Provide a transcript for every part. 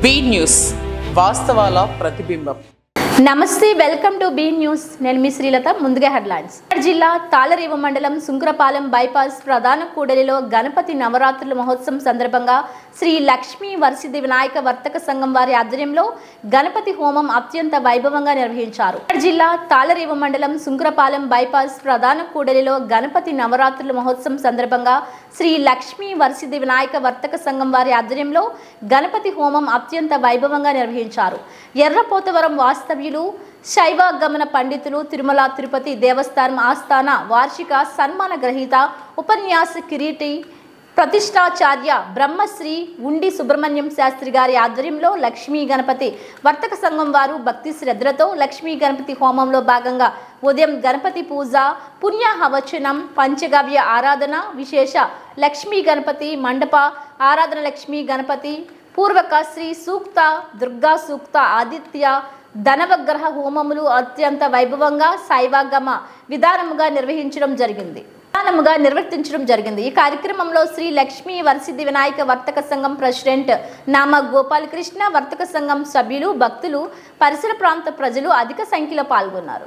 Be news వాస్తవాల ప్రతిబింబం. నమస్తే, welcome to be news. నేను మీ శ్రీలత. ముందుగా హెడ్లైన్స్. జిల్లా తాళరేవు మండలం సుంకరపాలెం బైపాస్ ప్రధాన కూడలిలో గణపతి నవరాత్రుల మహోత్సవం సందర్భంగా శ్రీ లక్ష్మీ వరసిద్ధి వినాయక వర్తక సంఘం వారి ఆధ్వర్యంలో గణపతి హోమం అత్యంత వైభవంగా నిర్వహించారు. జిల్లా తాళరేవు మండలం సుంకరపాలెం బైపాస్ ప్రధాన కూడలిలో గణపతి నవరాత్రుల మహోత్సవం సందర్భంగా శ్రీ లక్ష్మీ వరసిద్ధి వినాయక వర్తక సంఘం వారి ఆధ్వర్యంలో గణపతి హోమం అత్యంత వైభవంగా నిర్వహించారు. ఎర్రపోతవరం వాస్తవ్యులు శైవాగమన పండితులు తిరుమల తిరుపతి దేవస్థానం ఆస్థాన వార్షిక సన్మాన గ్రహీత ఉపన్యాస కిరీటి ప్రతిష్టాచార్య బ్రహ్మశ్రీ ఉండి సుబ్రహ్మణ్యం శాస్త్రి గారి ఆధ్వర్యంలో లక్ష్మీ గణపతి వర్తక సంఘం వారు భక్తి శ్రద్ధలతో లక్ష్మీ గణపతి హోమంలో భాగంగా ఉదయం గణపతి పూజ, పుణ్యాహవచనం, పంచగవ్య ఆరాధన, విశేష లక్ష్మీ గణపతి మండప ఆరాధన, లక్ష్మీ గణపతి పూర్వక శ్రీ సూక్త, దుర్గా సూక్త, ఆదిత్య ధనవగ్రహ హోమములు అత్యంత వైభవంగా శైవాగమ విధానముగా నిర్వర్తించడం జరిగింది. ఈ కార్యక్రమంలో శ్రీ లక్ష్మీ వరసిద్ధి వినాయక వర్తక సంఘం ప్రెసిడెంట్ నామ గోపాలకృష్ణ, వర్తక సంఘం సభ్యులు, భక్తులు, పరిసర ప్రాంత ప్రజలు అధిక సంఖ్యలో పాల్గొన్నారు.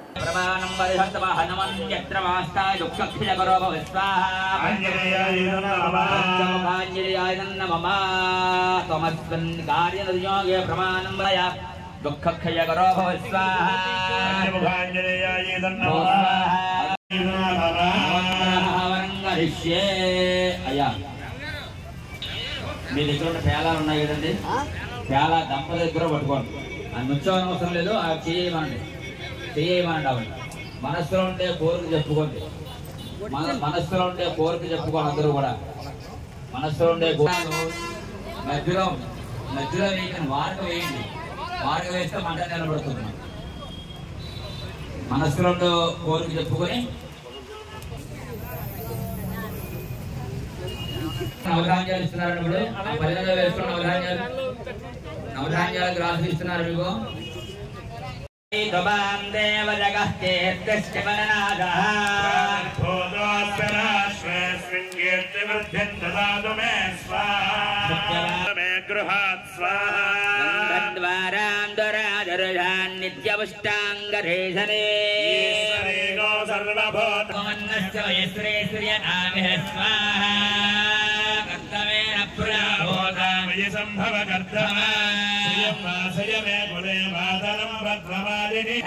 అయ్యా మీ దగ్గర ఉన్న పేలాలు ఉన్నాయి కదండి, పేలా దంప దగ్గర పట్టుకోండి. అది నుంచోని అవసరం లేదు, అది చేయమనండి. అవి మనస్సులో ఉంటే కోరిక చెప్పుకోండి, మనస్సులో ఉంటే కోరిక చెప్పుకోండి. అందరూ కూడా మనస్సులో ఉండే మధ్యలో వేయకండి, వారక వేయండి. వారక వేస్తే మంట నిలబడుతుంది. మనస్సులో ఉండే కోరిక చెప్పుకొని నవధాన్యాలు ఇస్తున్నారు. ఇప్పుడు ఆ పల్లెలో వేసుకున్న నవధాన్యాలు గ్రాసులు ఇస్తున్నారు. మీకు సంభవ కర్తమ శ్రియం వాసయ మే కులే మాతరం భద్రమాలిని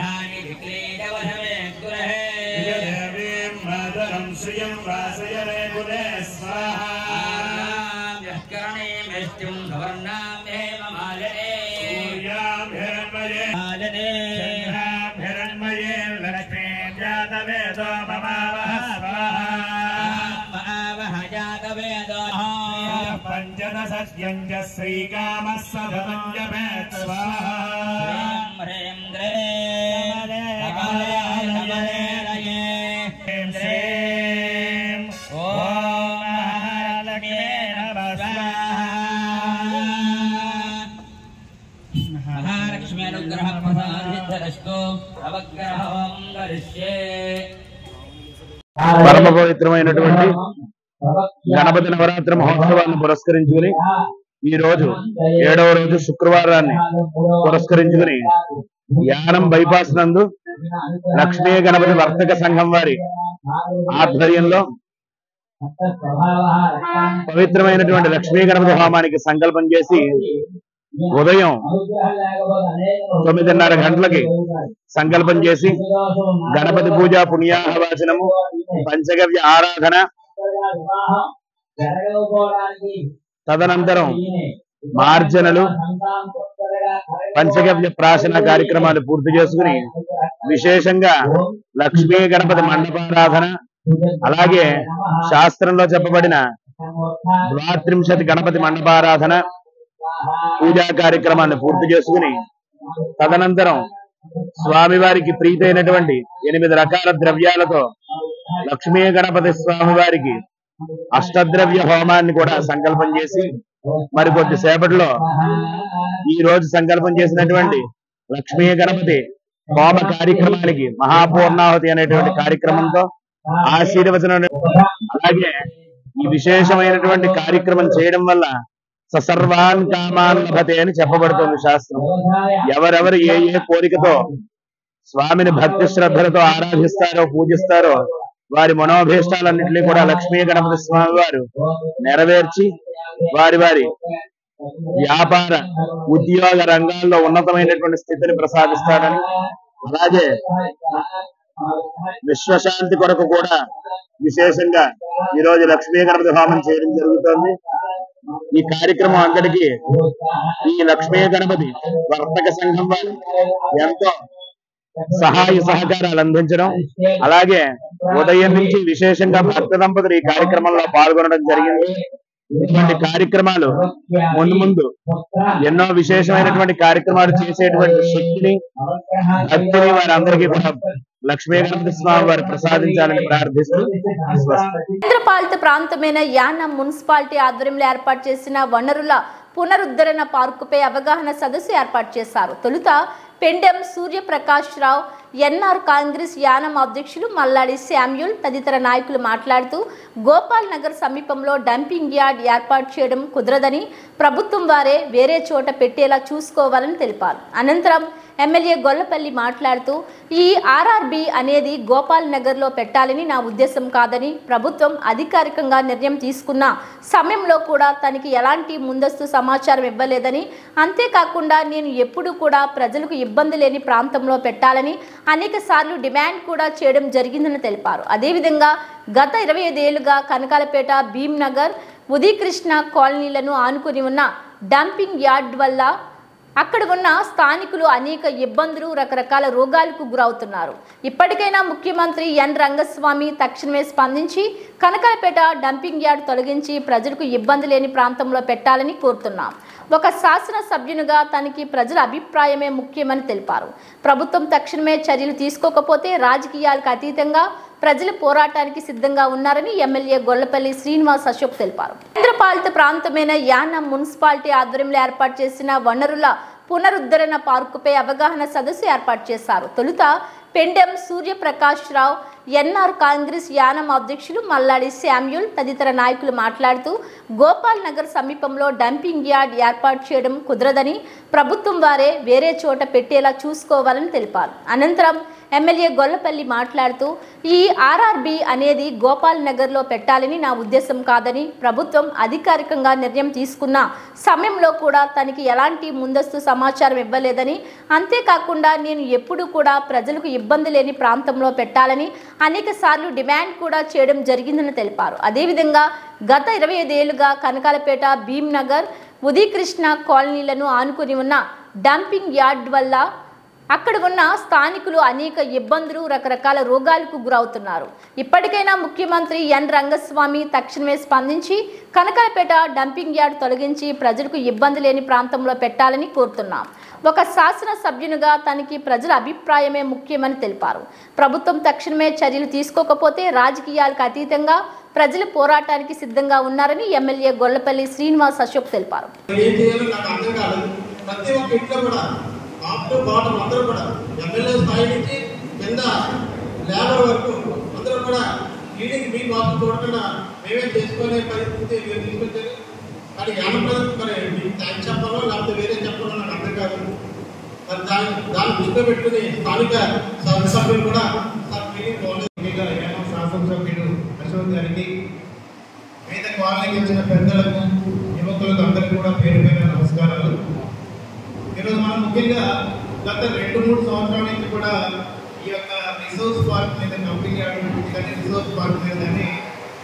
దేవీం మాతరం శ్రియం వాసయ మే కులే స్వాహాం యఃకరణీం యష్టిం సవర్ణాం హేమమాలినే సూర్యాం హిరణ్మయే మాలినే చంద్రాం హిరణ్మయే లక్ష్మీం జాతవేదో మమావహ స్వాహా మమావహ జాతవేదో పంచదశస్యం చ శ్రీకామః సతతం జపేత్ స్వాహా హ్రీం హ్రీం శ్రీం ఓం మహాలక్ష్మీ నమః స్వాహా. మహాలక్ష్మీ అనుగ్రహ ప్రసాదితరస్తు. అవగ్రహం కరిష్యే. పరమ పవిత్రమైనటువంటి గణపతి నవరాత్రి మహోత్సవాన్ని పురస్కరించుకుని ఈ రోజు 7వ రోజు శుక్రవారాన్ని పురస్కరించుకుని యానం బైపాస్ నందు లక్ష్మీ గణపతి వర్తక సంఘం వారి ఆధ్వర్యంలో పవిత్రమైనటువంటి లక్ష్మీ గణపతి హోమానికి సంకల్పం చేసి ఉదయం 9:30 గంటలకి సంకల్పం చేసి గణపతి పూజ, పుణ్యాహవాచనము, పంచగవ్య ఆరాధన, తదనంతరం మార్జనలు, పంచగవ్య ప్రాశన కార్యక్రమాలు పూర్తి చేసుకుని విశేషంగా లక్ష్మీ గణపతి మండపారాధన, అలాగే శాస్త్రంలో చెప్పబడిన 32 గణపతి మండపారాధన పూజా కార్యక్రమాన్ని పూర్తి చేసుకుని తదనంతరం స్వామివారికి ప్రీతైనటువంటి 8 రకాల ద్రవ్యాలతో లక్ష్మీ గణపతి స్వామి వారికి అష్టద్రవ్య హోమాన్ని కూడా సంకల్పం చేసి మరికొద్ది సేపట్లో ఈ రోజు సంకల్పం చేసినటువంటి లక్ష్మీ గణపతి హోమ కార్యక్రమానికి మహాపూర్ణాహుతి అనేటువంటి కార్యక్రమంతో ఆశీర్వచనం. అలాగే ఈ విశేషమైనటువంటి కార్యక్రమం చేయడం వల్ల సర్వాన్ కామాన్ లభతే అని చెప్పబడుతుంది శాస్త్రం. ఎవరెవరు ఏ ఏ కోరికతో స్వామిని భక్తి శ్రద్ధలతో ఆరాధిస్తారో పూజిస్తారో వారి మనోభీష్టాలన్నింటినీ కూడా లక్ష్మీ గణపతి స్వామి వారు నెరవేర్చి వారి వారి వ్యాపార ఉద్యోగ రంగాల్లో ఉన్నతమైనటువంటి స్థితిని ప్రసాదిస్తాడని, అలాగే విశ్వశాంతి కొరకు కూడా విశేషంగా ఈ రోజు లక్ష్మీ గణపతి హోమం చేయడం జరుగుతోంది. ఈ కార్యక్రమం అంతటికి ఈ లక్ష్మీ గణపతి వర్తక సంఘం వారు ఎంతో సహాయ సహకారాలు అందించడం, అలాగే ఉదయం నుంచి విశేషంగా భక్త దంపతులు ఈ కార్యక్రమంలో పాల్గొనడం జరిగింది. ఇటువంటి కార్యక్రమాలు ముందు ముందు ఎన్నో విశేషమైనటువంటి కార్యక్రమాలు చేసేటువంటి శక్తిని భక్తిని వారందరికీ కూడా లక్ష్మీ గణపతి స్వామి వారు ప్రసాదించాలని ప్రార్థిస్తూ కేంద్రపాలిత ప్రాంతమైన యానం మున్సిపాలిటీ ఆధ్వర్యంలో ఏర్పాటు చేసిన వనరుల పునరుద్ధరణ పార్కుపై అవగాహన సదస్సు ఏర్పాటు చేశారు. తొలుత పెండెం సూర్యప్రకాష్ రావు, ఎన్ఆర్ కాంగ్రెస్ యానం అధ్యక్షులు మల్లాడి శామ్యూల్ తదితర నాయకులు మాట్లాడుతూ గోపాల్ నగర్ సమీపంలో డంపింగ్ యార్డ్ ఏర్పాటు చేయడం కుదరదని, ప్రభుత్వం వారే వేరే చోట పెట్టేలా చూసుకోవాలని తెలిపారు. అనంతరం ఎమ్మెల్యే గొల్లపల్లి మాట్లాడుతూ ఈ ఆర్ఆర్బి అనేది గోపాల్ నగర్లో పెట్టాలని నా ఉద్దేశం కాదని, ప్రభుత్వం అధికారికంగా నిర్ణయం తీసుకున్న సమయంలో కూడా తనకి ఎలాంటి ముందస్తు సమాచారం ఇవ్వలేదని, అంతేకాకుండా నేను ఎప్పుడూ కూడా ప్రజలకు ఇబ్బంది లేని ప్రాంతంలో పెట్టాలని అనేక సార్లు డిమాండ్ కూడా చేయడం జరిగిందని తెలిపారు. అదేవిధంగా గత 25 ఏళ్లుగా కనకాలపేట, భీమ్నగర్, ఉదయకృష్ణ కాలనీలను ఆనుకుని ఉన్న డంపింగ్ యార్డ్ వల్ల అక్కడ ఉన్న స్థానికులు అనేక ఇబ్బందులు, రకరకాల రోగాలకు గురవుతున్నారు. ఇప్పటికైనా ముఖ్యమంత్రి ఎన్ రంగస్వామి తక్షణమే స్పందించి కనకాలపేట డంపింగ్ యార్డ్ తొలగించి ప్రజలకు ఇబ్బంది లేని ప్రాంతంలో పెట్టాలని కోరుతున్నాం. ఒక శాసన సభ్యునిగా తనకి ప్రజల అభిప్రాయమే ముఖ్యమని తెలిపారు. ప్రభుత్వం తక్షణమే చర్యలు తీసుకోకపోతే రాజకీయాలకు అతీతంగా ప్రజల పోరాటానికి సిద్ధంగా ఉన్నారని ఎమ్మెల్యే గొల్లపల్లి శ్రీనివాస్ అశోక్ తెలిపారు. కేంద్రపాలిత ప్రాంతమైన యానం మున్సిపాలిటీ ఆధ్వర్యంలో ఏర్పాటు చేసిన వనరుల పునరుద్ధరణ పార్కుపై అవగాహన సదస్సు ఏర్పాటు చేశారు. తొలుత పెండెం సూర్యప్రకాష్ రావు, ఎన్ఆర్ కాంగ్రెస్ యానం అధ్యక్షులు మల్లాడి శామ్యూల్ తదితర నాయకులు మాట్లాడుతూ గోపాల్ నగర్ సమీపంలో డంపింగ్ యార్డ్ ఏర్పాటు చేయడం కుదరదని, ప్రభుత్వం వారే వేరే చోట పెట్టేలా చూసుకోవాలని తెలిపారు. అనంతరం ఎమ్మెల్యే గొల్లపల్లి మాట్లాడుతూ ఈ ఆర్ఆర్బి అనేది గోపాల్ నగర్లో పెట్టాలని నా ఉద్దేశం కాదని, ప్రభుత్వం అధికారికంగా నిర్ణయం తీసుకున్న సమయంలో కూడా తనకి ఎలాంటి ముందస్తు సమాచారం ఇవ్వలేదని, అంతేకాకుండా నేను ఎప్పుడూ కూడా ప్రజలకు ఇబ్బంది లేని ప్రాంతంలో పెట్టాలని అనేక సార్లు డిమాండ్ కూడా చేయడం జరిగిందని తెలిపారు. అదేవిధంగా గత 25 ఏళ్లుగా కనకాలపేట, భీమ్నగర్, ఉదయకృష్ణ కాలనీలను ఆనుకుని ఉన్న డంపింగ్ యార్డ్ వల్ల అక్కడ ఉన్న స్థానికులు అనేక ఇబ్బందులు, రకరకాల రోగాలకు గురవుతున్నారు. ఇప్పటికైనా ముఖ్యమంత్రి ఎన్ రంగస్వామి తక్షణమే స్పందించి కనకాలపేట డంపింగ్ యార్డ్ తొలగించి ప్రజలకు ఇబ్బంది లేని ప్రాంతంలో పెట్టాలని కోరుతున్నాం. ఒక శాసన సభ్యునిగా తనకి ప్రజల అభిప్రాయమే ముఖ్యమని తెలిపారు. ప్రభుత్వం తక్షణమే చర్యలు తీసుకోకపోతే రాజకీయాలకు అతీతంగా ప్రజల పోరాటానికి సిద్ధంగా ఉన్నారని ఎమ్మెల్యే గొల్లపల్లి శ్రీనివాస్ అశోక్ తెలిపారు. టాప్ బాటం అందరూ కూడా ఎమ్మెల్యే స్థాయి నుంచి కింద లేబర్ వరకు అందరూ కూడా లీడింగ్ మీ బాబు చూడకుండా మేమే చేసుకునే పరిస్థితి మీరు తీసుకొచ్చారు. కానీ ఆంధ్రప్రదేశ్ మరి మీకు థ్యాంక్స్ చెప్పాలో లేకపోతే వేరే చెప్పాలో నాకు అర్థం కాదు. మరి దాన్ని దృష్టిలో పెట్టుకుని స్థానిక శాసనసభ్యులు కూడా శాసనసభ్యుడు అశోక్ గారికి, మిగతా కాలనీకి వచ్చిన పెద్దలకు, యువకులకు అందరికీ కూడా పేరు పేరు నమస్కారాలు. ఈరోజు మనం ముఖ్యంగా గత 2-3 సంవత్సరాల నుంచి కూడా ఈ యొక్క రిసోర్స్ పార్క్ మీద డంపింగ్ యార్డ్ కానీ రిసోర్స్ పార్క్ మీద కానీ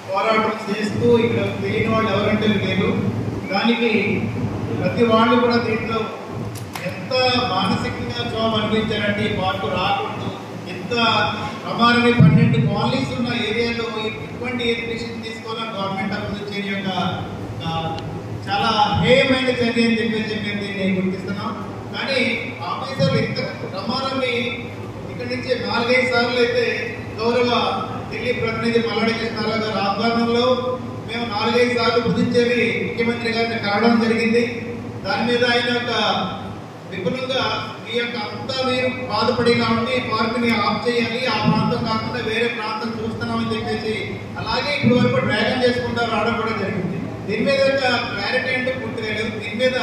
పోరాటం చేస్తూ ఇక్కడ తెలియని వాళ్ళు ఎవరంటే లేరు. దానికి ప్రతి వాళ్ళు కూడా దీంట్లో ఎంత మానసికంగా క్షోభ అనిపించారంటే ఈ పార్కు రాకూడదు, ఎంత ప్రమాణమే 12 కాలనీస్ ఉన్న ఏరియాలో ఇటువంటి డిసిషన్ తీసుకోవాలని గవర్నమెంట్ ఆఫ్ పుదుచ్చేరి యొక్క చాలా హేయమైన చర్య అని చెప్పేసి నేను గుర్తిస్తున్నాం. కానీ ఆఫీసర్లు ఇంత ప్రమాణాన్ని ఇక్కడి నుంచి 4-5 సార్లు అయితే గౌరవ ఢిల్లీ ప్రతినిధి మల్లాడి కృష్ణారావు గారి ఆధ్వర్యంలో మేము 4-5 సార్లు పుదుచ్చేరి ముఖ్యమంత్రి గారిని కలవడం జరిగింది. దాని మీద ఆయన యొక్క విపులంగా ఈ యొక్క అంతా మీరు బాధపడి కాబట్టి పార్కుని ఆఫ్ చేయాలి, ఆ ప్రాంతం కాకుండా వేరే ప్రాంతం చూస్తున్నామని చెప్పేసి, అలాగే ఇప్పుడు వరకు డ్రాగన్ చేసుకుంటూ రావడం కూడా జరిగింది. దీని మీద క్లారిటీ అంటే పూర్తిగా లేదు. దీని మీద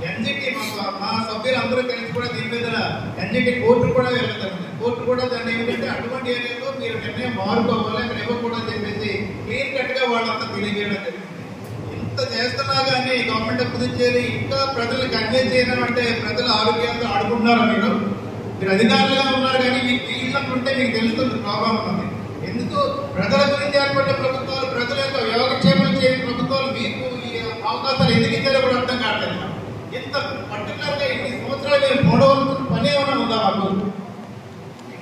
ఎన్జిటి మా సభ్యులందరూ కలిసి కూడా దీని మీద ఎన్జిటి కోర్టు కూడా వెళ్తారు. కోర్టు కూడా దాన్ని ఏమిటంటే అటువంటి ఏరియాలో మీరు నిర్ణయం మారుకోవాలి, అక్కడ ఇవ్వకూడదని చెప్పేసి క్లియర్ కట్ గా వాళ్ళంతా తెలియజేయడం జరిగింది. ఇంత చేస్తున్నా కానీ గవర్నమెంట్ పుదుచ్చేరి ఇంకా ప్రజలకు అన్యాయం చేయడం అంటే ప్రజల ఆరోగ్యాలతో ఆడుకుంటున్నారు. మీరు అధికారులుగా ఉన్నారు కానీ మీకు తెలియకుంటే మీకు తెలుస్తుంది ప్రాబ్లం ఉంది. ఎందుకు ప్రజల గురించి ఏర్పడ్డ ప్రభుత్వాలు, ప్రజల యొక్క యోగక్షేమం చేయని ప్రభుత్వాలు మీకు ఈ అవకాశాలు ఎందుకు ఇచ్చారో కూడా అర్థం కావట్లేదు. ఇంత పర్టికులర్ గా ఇన్ని సంవత్సరాలు మీరు మూడవలసిన పని ఏమైనా ఉందా మాకు?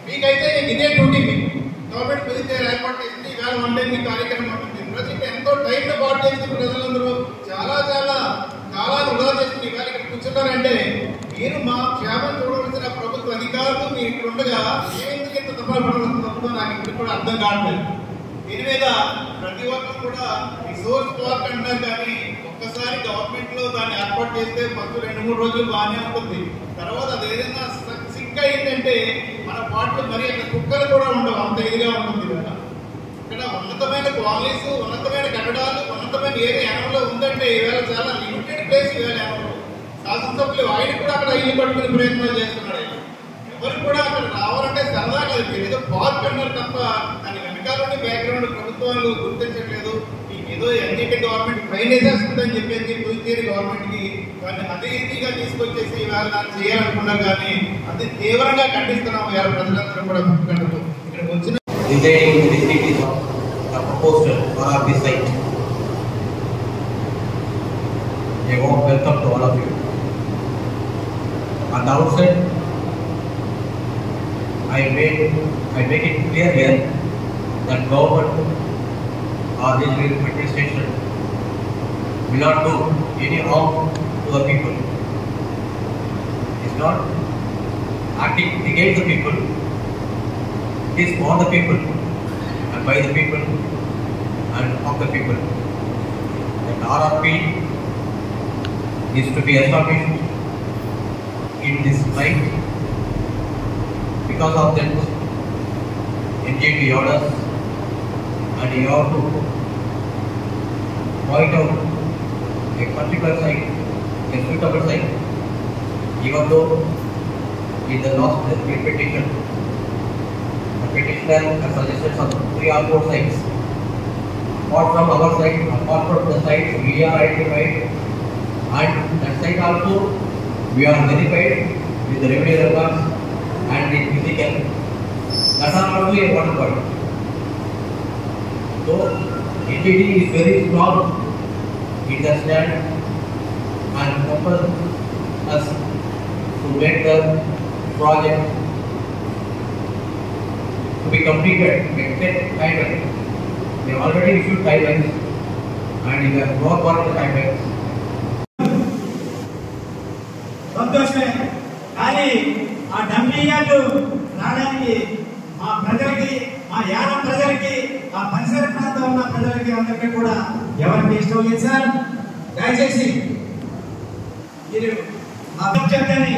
మీకైతే ఇదే డ్యూటీ. మీకు గవర్నమెంట్ పుదుచ్చేరి ఏర్పాటు చేసింది, ఈవేళ వన్ డే మీ కార్యక్రమం ఉంటుంది. ప్రజలకు ఎంతో టైం పాటు చేసిన ప్రజలందరూ చాలా చాలా చాలా వృధా చేస్తుంది. ఈవేళ ఇక్కడ కూర్చున్నారంటే మీరు మా క్షేమం చూడవలసిన ప్రభుత్వ అధికారులు మీరు ఇక్కడ ఉండగా ఏమెందుకు ఇంత తప్పబడుతుందో నాకు ఇప్పుడు కూడా అర్థం కావట్లేదు. దీని మీద ప్రతి ఒక్కరు కూడా రిసోర్స్ పార్క్ అంటారు కానీ ఒక్కసారి గవర్నమెంట్ లో దాన్ని ఏర్పాటు చేస్తే ఫస్ట్ 2-3 రోజులు బాగానే ఉంటుంది. తర్వాత అది ఏదైనా సిక్ అయిందంటే మన పాటలు మరి అక్కడ కుక్కలు కూడా ఉండవు, అంత ఇదిగా ఉంటుంది. ఇక్కడ ఉన్నతమైన కాలనీస్, ఉన్నతమైన కట్టడాలు, ఉన్నతమైన ఏరియా యానంలో ఉందంటే ఈవేళ చాలా లిమిటెడ్ ప్లేస్. ఈవేళ యానంలో శాసనసభ్యులు ఆయన కూడా అక్కడ ఇల్లు పట్టుకునే ప్రయత్నాలు చేస్తున్నాడు. ఎవరు కూడా అక్కడ రావాలంటే సరదాగా ఏదో పార్క్ అన్నారు తప్ప దాని వెనకాల ఉండే బ్యాక్గ్రౌండ్ ప్రభుత్వాలు గుర్తించట్లేదు. ఏదో ఎన్జిటి గవర్నమెంట్ ట్రైన్ చేస్తుందని చెప్పేసి పుదుచ్చేరి గవర్నమెంట్ కి దాన్ని అదే ఈజీగా తీసుకొచ్చేసి ఇవాళ దాన్ని చేయాలనుకున్నారు. కానీ అది తీవ్రంగా ఖండిస్తున్నాము. ఇవాళ ప్రజలందరూ కూడా ఇక్కడికి వచ్చిన proposal or the site. A warm welcome to all of you. At the outset, I make it clear here that government or the administration will not do any harm to the people. It's not acting against the people. It is for the people and by the people and of the people. That RRP is to be established in this light. Because of that, NGT orders and you have to point out a particular site, a suitable site, even though in the last petition, the petitioner has suggested some 3 or 4 sites. Apart from our site, apart from the sites we are identified, and that site also we are verified with the revenue records and the physical. That are also a important point. So NGT is very strong in the stand and compels us to make the project to be completed at set timeline. They have already issued timelines and we have worked on the timelines. సంతోషమే. కానీ ఆ డమ్మీయాలు రావడానికి మా ప్రజలకి, మా యానం ప్రజలకి, ఆ పరిసర ప్రాంతం ఉన్న ప్రజలకి అందరికీ కూడా ఎవరికి ఇష్టం లేదు సార్. దయచేసి మీరు చెప్పని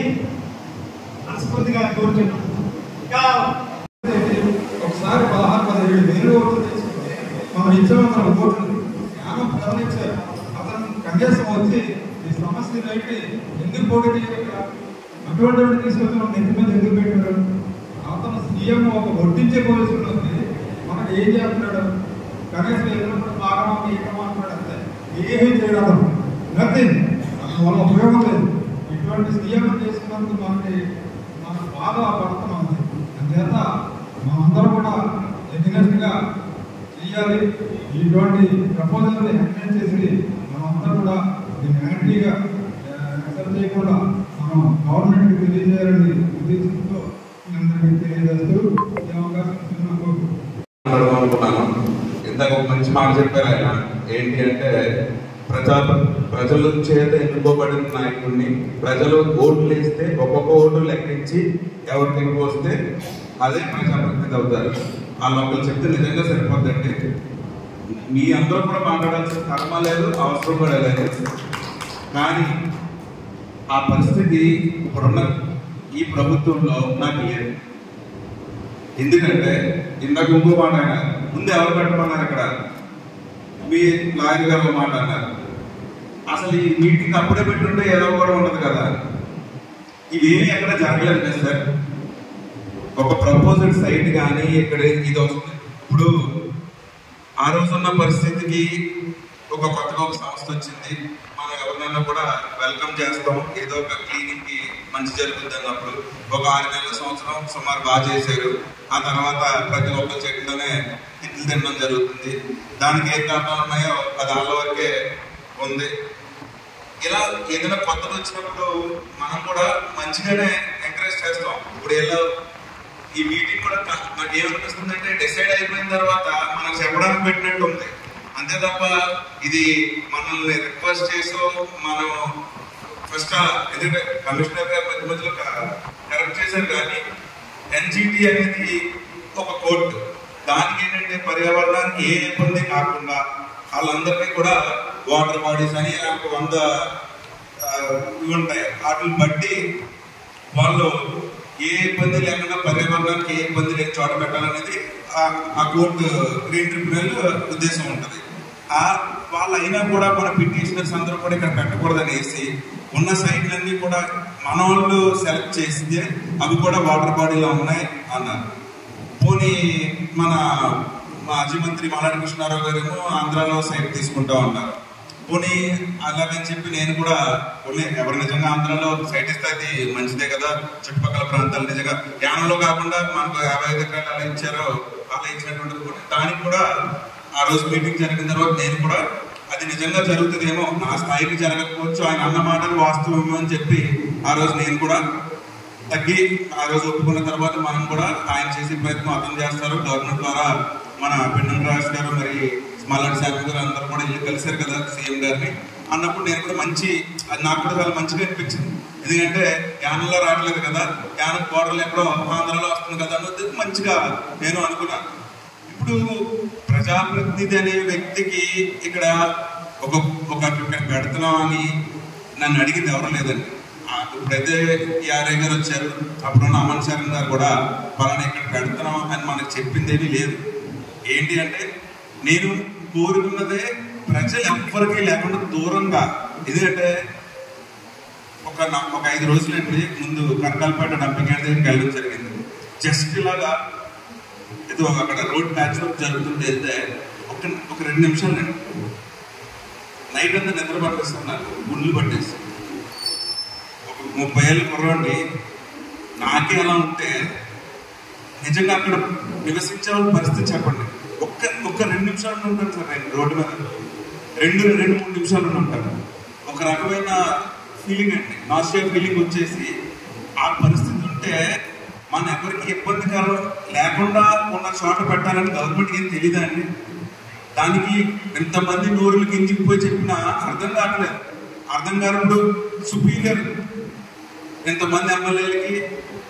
మనస్ఫూర్తిగా కోరుతున్నాం. ఇంకా ఒకసారి 16-17 వేలు ఓట్లు తీసుకుంటే మనం ఇచ్చేవాళ్ళ ఓట్లు యానం ప్రజలు ఇచ్చారు. అతను కనీసం వచ్చి ఈ సమస్య రైట్ ఎందుకు పోటీ చేయాలి, అటువంటి తీసుకొచ్చి మనం నెత్తి మీద ఎందుకు పెట్టారు? అతను సీఎం ఒక వడ్డించే పోలీసులు ఉంది, మనకు ఏం చేస్తున్నాడు? కనీసం ఎదురు బాగా మాట్లాడు అంతే, ఏమీ చేయడం నథింగ్. అతని వల్ల ఉపయోగం లేదు. ఇటువంటి సీఎం చేసుకున్నందుకు మనకు బాగా పడుతున్నాం. అందుచేత మనందరూ కూడా ఎగ్నెస్ట్గా చేయాలి. ఇటువంటి ప్రపోజల్ని ఎంకరేజ్ చేసి మనమందరూ కూడా దీన్ని యాంటీగా యాక్సెప్ట్ చేయకుండా మనం గవర్నమెంట్కి తెలియజేయాలని ఉద్దేశంతో అందరికీ తెలియజేస్తూ ఈ అవకాశం ఇచ్చినందుకు అనుకున్నాను. ఇందాక ఒక మంచి మాట చెప్పారు ఆయన. ఏంటి అంటే ప్రజల చేత ఎన్నుకోబడిన నాయకుడిని ప్రజలు ఓట్లు వేస్తే ఒక్కొక్క ఓటు లెక్కించి ఎవరికి ఎక్కువ వస్తే అదే ప్రజాప్రతినిధి అవుతారు. వాళ్ళు ఒకరు చెప్తే నిజంగా సరిపోద్దండి. మీ అందరూ కూడా మాట్లాడాల్సిన కర్మ లేదు, అవసరం కూడా లేదు. కానీ ఆ పరిస్థితి ఇప్పుడున్న ఈ ప్రభుత్వంలో నాకు లేదు. ఎందుకంటే ఇందాక ఇంకో మాట ఆయన ముందు ఎవరు పెట్టమన్నారు, ఇక్కడ సిబిఐ లాయర్ గారు మాట అన్నారు. అసలు ఈ మీటింగ్ అప్పుడే పెట్టుంటే ఏదో కూడా ఉండదు కదా. ఇవేమీ ఎక్కడ జరగలేదు కదా సార్. ఒక ప్రపోజల్ సైట్ కానీ ఇక్కడ ఇది వస్తుంది. ఇప్పుడు ఆ రోజున్న పరిస్థితికి ఒక కొత్తగా ఒక సంస్థ వచ్చింది. మనం ఎవరినైనా కూడా వెల్కమ్ చేస్తాం, ఏదో ఒక క్లినిక్ కి మంచి జరుగుతుంది అన్నప్పుడు ఒక 6 నెలల సంవత్సరం సుమారు బాగా చేశారు. ఆ తర్వాత ప్రతి ఒక్క చెట్లోనే తిట్లు తినడం జరుగుతుంది. దానికి ఏ కారణాలు ఉన్నాయో అది వాళ్ళ వరకే ఉంది. ఇలా ఏదైనా కొత్తది వచ్చినప్పుడు మనం కూడా మంచిగానే ఎంకరేజ్ చేస్తాం. ఇప్పుడు ఎలా ఈ మీటింగ్ కూడా నాకు ఏమనిపిస్తుంది అంటే డిసైడ్ అయిపోయిన తర్వాత మనకు చెప్పడానికి పెట్టినట్టు ఉంది. అంతే తప్ప ఇది మనల్ని రిక్వెస్ట్ చేసో మనం ఫస్ట్ ఎందుకంటే కమిషనర్ గారు మధ్య మధ్యలో కరెక్ట్ చేశారు. కానీ ఎన్జిటి అనేది ఒక కోర్టు, దానికి ఏంటంటే పర్యావరణానికి ఏ ఇబ్బంది కాకుండా వాళ్ళందరినీ కూడా వాటర్ బాడీస్ అని 100 ఇవి ఉంటాయి. వాటిని బట్టి వాళ్ళు ఏ ఇబ్బంది లేకుండా పర్యావరణానికి ఏ ఇబ్బంది లేని చోట పెట్టాలనేది ఆ కోర్టు గ్రీన్ ట్రిబ్యునల్ ఉద్దేశం ఉంటుంది. వాళ్ళు అయినా కూడా మన పిటిషనర్స్ అందరూ కూడా ఇక్కడ పెట్టకూడదనేసి ఉన్న సైట్లన్నీ కూడా మన వాళ్ళు సెలెక్ట్ చేస్తే అవి కూడా వాటర్ బాడీలో ఉన్నాయి అన్నారు. పోనీ మన మాజీ మంత్రి మల్లాడి కృష్ణారావు గారేమో ఆంధ్రాలో సైట్ తీసుకుంటా ఉన్నారు. పోనీ అలాగని చెప్పి నేను కూడా ఎవరు నిజంగా ఆంధ్రాలో సైట్ ఇస్తే అది మంచిదే కదా, చుట్టుపక్కల ప్రాంతాలు నిజంగా యానంలో కాకుండా మనకు 55 ఎకరాలు అలా ఇచ్చారో అలా ఇచ్చినటువంటి దానికి కూడా ఆ రోజు మీటింగ్ జరిగిన తర్వాత నేను కూడా అది నిజంగా జరుగుతుందేమో, నా స్థాయికి జరగకపోవచ్చు, ఆయన అన్న మాటలు వాస్తవమేమో అని చెప్పి ఆ రోజు నేను కూడా తగ్గి ఆ రోజు ఒప్పుకున్న తర్వాత మనం కూడా ఆయన చేసే ప్రయత్నం అర్థం చేస్తారు. గవర్నమెంట్ ద్వారా మన పెన్నం రాజు గారు మరి మల్లాడి శాఖ గారు అందరూ కూడా ఇల్లు కలిశారు కదా సీఎం గారిని అన్నప్పుడు నేను కూడా అది నాకు కూడా చాలా మంచిగా అనిపించింది. ఎందుకంటే యానంలో రావట్లేదు కదా, యానం బోర్డర్లు ఎక్కడో ఆంధ్రలో వస్తుంది కదా అన్నది మంచిగా నేను అనుకున్నాను. ఇప్పుడు ప్రజాప్రతినిధి అనే వ్యక్తికి ఇక్కడ ఒక పెడుతున్నాం అని నన్ను అడిగింది ఎవరు లేదండి. ఇప్పుడైతే ఆర్ఐ గారు వచ్చారు, అప్పుడున్న అమన్ శరణ్ గారు కూడా పలానా ఇక్కడ పెడుతున్నాం అని మనకు చెప్పిందేమీ లేదు. ఏంటి అంటే నేను కోరుకున్నదే ప్రజలు ఎవ్వరికీ లేకుండా దూరంగా. ఎందుకంటే ఒక 5 రోజులండి ముందు కనకాలపేట డంపింగ్ యార్డ్ దగ్గరికి వెళ్ళడం జరిగింది. జస్ట్ ఇలాగా ఏదో అక్కడ రోడ్ ప్యాచ్ వర్క్ జరుగుతుంటే వెళ్తే ఒక 2 నిమిషాలు అండి నైట్ అంతా నిద్ర పట్టేస్తాను, నాకు గుండెలు పట్టేసి. ఒక 30 ఏళ్ళ కుర్రోండి నాకే అలా ఉంటే నిజంగా అక్కడ నివసించే వాళ్ళ పరిస్థితి చెప్పండి. ఒక్క 2 నిమిషాలు ఉంటాను సార్ నేను రోడ్డు మీద, 2-3 నిమిషాలు ఉంటాను. ఒక రకమైన ఫీలింగ్ అండి, నాస్టియా ఫీలింగ్ వచ్చేసి ఆ పరిస్థితి ఉంటే మన ఎవరికి ఇబ్బందికరం లేకుండా ఉన్న చోట పెట్టాలని గవర్నమెంట్కి ఏం తెలియదా అండి? దానికి ఎంతమంది నోరులు గింజిపోయి చెప్పినా అర్థం కావట్లేదు. అర్థం కానప్పుడు సుపీరియర్ ఎంతమంది ఎమ్మెల్యేలకి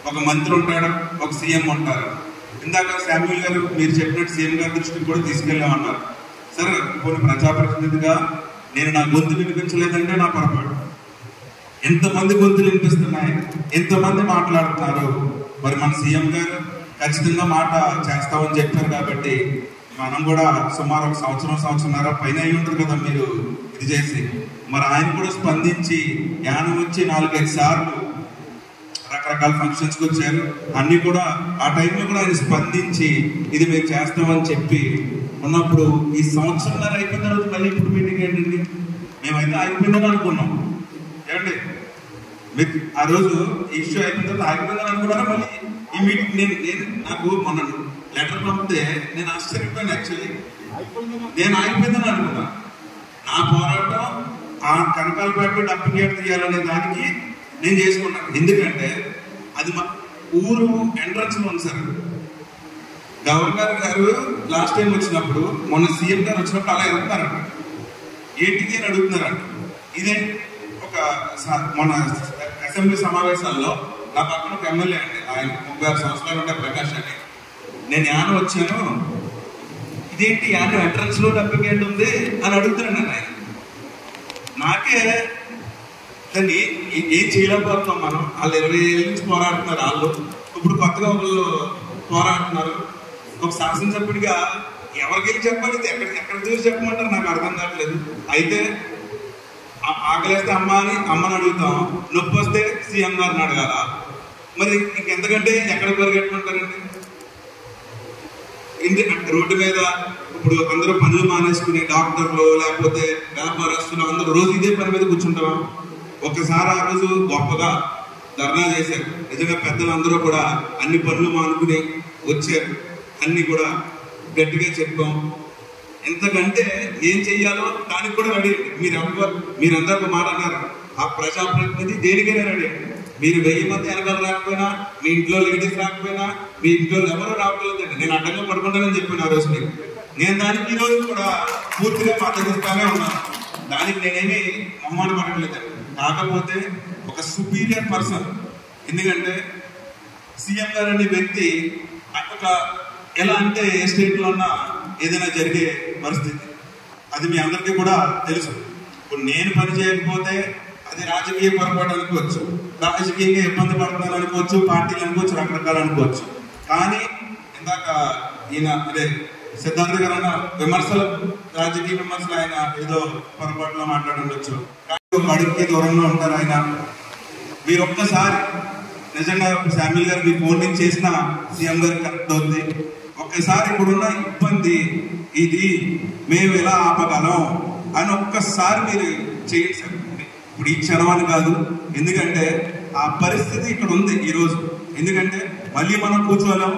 ఒక మంత్రి ఉంటాడు, ఒక సీఎం ఉంటారు. ఇందాక శామ్యూల్ గారు మీరు చెప్పినట్టు సీఎం గారి దృష్టికి కూడా తీసుకెళ్ళామన్నారు. సరే కొన్ని ప్రజాప్రతినిధిగా నేను నా గొంతు వినిపించలేదంటే నా పొరపాటు. ఎంతమంది గొంతులు వినిపిస్తున్నాయి, ఎంతమంది మాట్లాడుతున్నారు. మరి మన సీఎం గారు ఖచ్చితంగా మాట చేస్తామని చెప్పారు కాబట్టి మనం కూడా సుమారు 1 సంవత్సరంన్నర పైన అయి ఉంటుంది కదా మీరు ఇది చేసి. మరి ఆయన కూడా స్పందించి యానం వచ్చి 4-5 సార్లు రకరకాల ఫంక్షన్స్కి వచ్చారు. అన్ని కూడా ఆ టైంలో కూడా ఆయన స్పందించి ఇది మేము చేస్తామని చెప్పి ఉన్నప్పుడు ఈ 1 సంవత్సరంన్నర అయిపోయిన తర్వాత మళ్ళీ ఇప్పుడు మీటింగ్ ఏంటండి? మేమైతే ఆగిపోయిందని అనుకున్నాం. ఏమండి మీకు ఆ రోజు ఇష్యూ అయిపోయిన తర్వాత ఆగిపోయిందని అనుకున్నారా? మళ్ళీ ఈ మీటింగ్ నేను నాకు మొన్న లెటర్ పంపితే నేను ఆశ్చర్యపోయాను. యాక్చువల్లీ నేను ఆగిపోయిందని అనుకున్నా. నా పోరాటం ఆ కనకాలపేట డంపింగ్ యార్డ్ తీయాలనే దానికి నేను చేసుకున్నాను. ఎందుకంటే అది మా ఊరు ఎంట్రన్స్ లో ఉంది సార్. గవర్నర్ గారు లాస్ట్ టైం వచ్చినప్పుడు, మొన్న సీఎం గారు వచ్చినప్పుడు అలా వెళ్తున్నారంట. ఏంటిది అని అడుగుతున్నారంట. ఇదే ఒక మొన్న అసెంబ్లీ సమావేశాల్లో నా పక్కన ఒక ఎమ్మెల్యే అండి, ఆయన 36 సంవత్సరాలు ఉంటే ప్రకాష్ అని. నేను యానం వచ్చాను, ఇదేంటి యానం ఎంట్రన్స్ లో డంపింగ్ యార్డ్ ఉంది అని అడుగుతున్నాను ఆయన. నాకే దాన్ని ఏం చేయలేకపోతున్నాం మనం. వాళ్ళు 20 ఏళ్ళ నుంచి పోరాడుతున్నారు. వాళ్ళు ఇప్పుడు కొత్తగా వాళ్ళు పోరాడుతున్నారు. ఒక శాసనసభ్యుడిగా ఎవరికి చెప్పాలి? ఎక్కడ చూసి చెప్పమంటారు? నాకు అర్థం కావట్లేదు. అయితే ఆకలేస్తే అమ్మ అని అమ్మని అడుగుతాం, నొప్పి వస్తే సీఎం గారిని అడగాల. మరి ఇంకెంతకంటే ఎక్కడ పరిగెట్టుకుంటారండి? రోడ్డు మీద ఇప్పుడు అందరూ పనులు మానేసుకుని డాక్టర్లు లేకపోతే వ్యాపారస్తులు అందరూ రోజు ఇదే పని మీద కూర్చుంటాం. ఒక్కసారి ఆ రోజు గొప్పగా ధర్నా చేశారు. నిజంగా పెద్దలందరూ కూడా అన్ని పనులు మానుకుని వచ్చారు, అన్ని కూడా గట్టిగా చెప్పాం. ఎంతకంటే ఏం చెయ్యాలో దానికి కూడా రెడీ. మీరందరూ ఒక మాట అన్నారు, ఆ ప్రజాప్రతినిధి దేనికైనా రెడీ. మీరు 1000 మంది వెనకాల రాకపోయినా, మీ ఇంట్లో లేడీస్ రాకపోయినా, మీ ఇంట్లో ఎవరు రాకపోలేదండి, నేను అడ్డంగా పడుకుంటానని చెప్పాను ఆ రోజు మీకు. నేను దానికి ఈ రోజు కూడా పూర్తిగా మద్దతిస్తానే ఉన్నాను. దానికి నేనేమి మొహమాట పడట్లేదండి. కాకపోతే ఒక సుపీరియర్ పర్సన్, ఎందుకంటే సీఎం గారు అనే వ్యక్తి ఒక ఎలా అంటే ఏ స్టేట్లో ఉన్నా ఏదైనా జరిగే పరిస్థితి అది మీ అందరికీ కూడా తెలుసు. ఇప్పుడు నేను పని చేయకపోతే అది రాజకీయ పొరపాటు అనుకోవచ్చు, రాజకీయంగా ఇబ్బంది పడుతున్నాను అనుకోవచ్చు, పార్టీలు అనుకోవచ్చు, రకరకాలు అనుకోవచ్చు. కానీ ఇందాక ఈయన అదే సిద్ధార్థ గారు అన్న విమర్శలు, రాజకీయ విమర్శలు ఆయన ఏదో పొరపాటులో మాట్లాడుండొచ్చు, కానీ ఒక అడుగుకి దూరంలో ఉంటారు ఆయన. మీరు ఒక్కసారి నిజంగా శామ్యుల్ గారు మీ ఫోన్ నుంచి చేసిన సీఎం గారికి కరెక్ట్ అవుతుంది. ఒక్కసారి ఇప్పుడున్న ఇబ్బంది ఇది మేము ఎలా ఆపగలం అని ఒక్కసారి మీరు చేయండి సార్. ఇప్పుడు ఈ క్షణమని కాదు, ఎందుకంటే ఆ పరిస్థితి ఇక్కడ ఉంది ఈరోజు. ఎందుకంటే మళ్ళీ మనం కూర్చోలేం,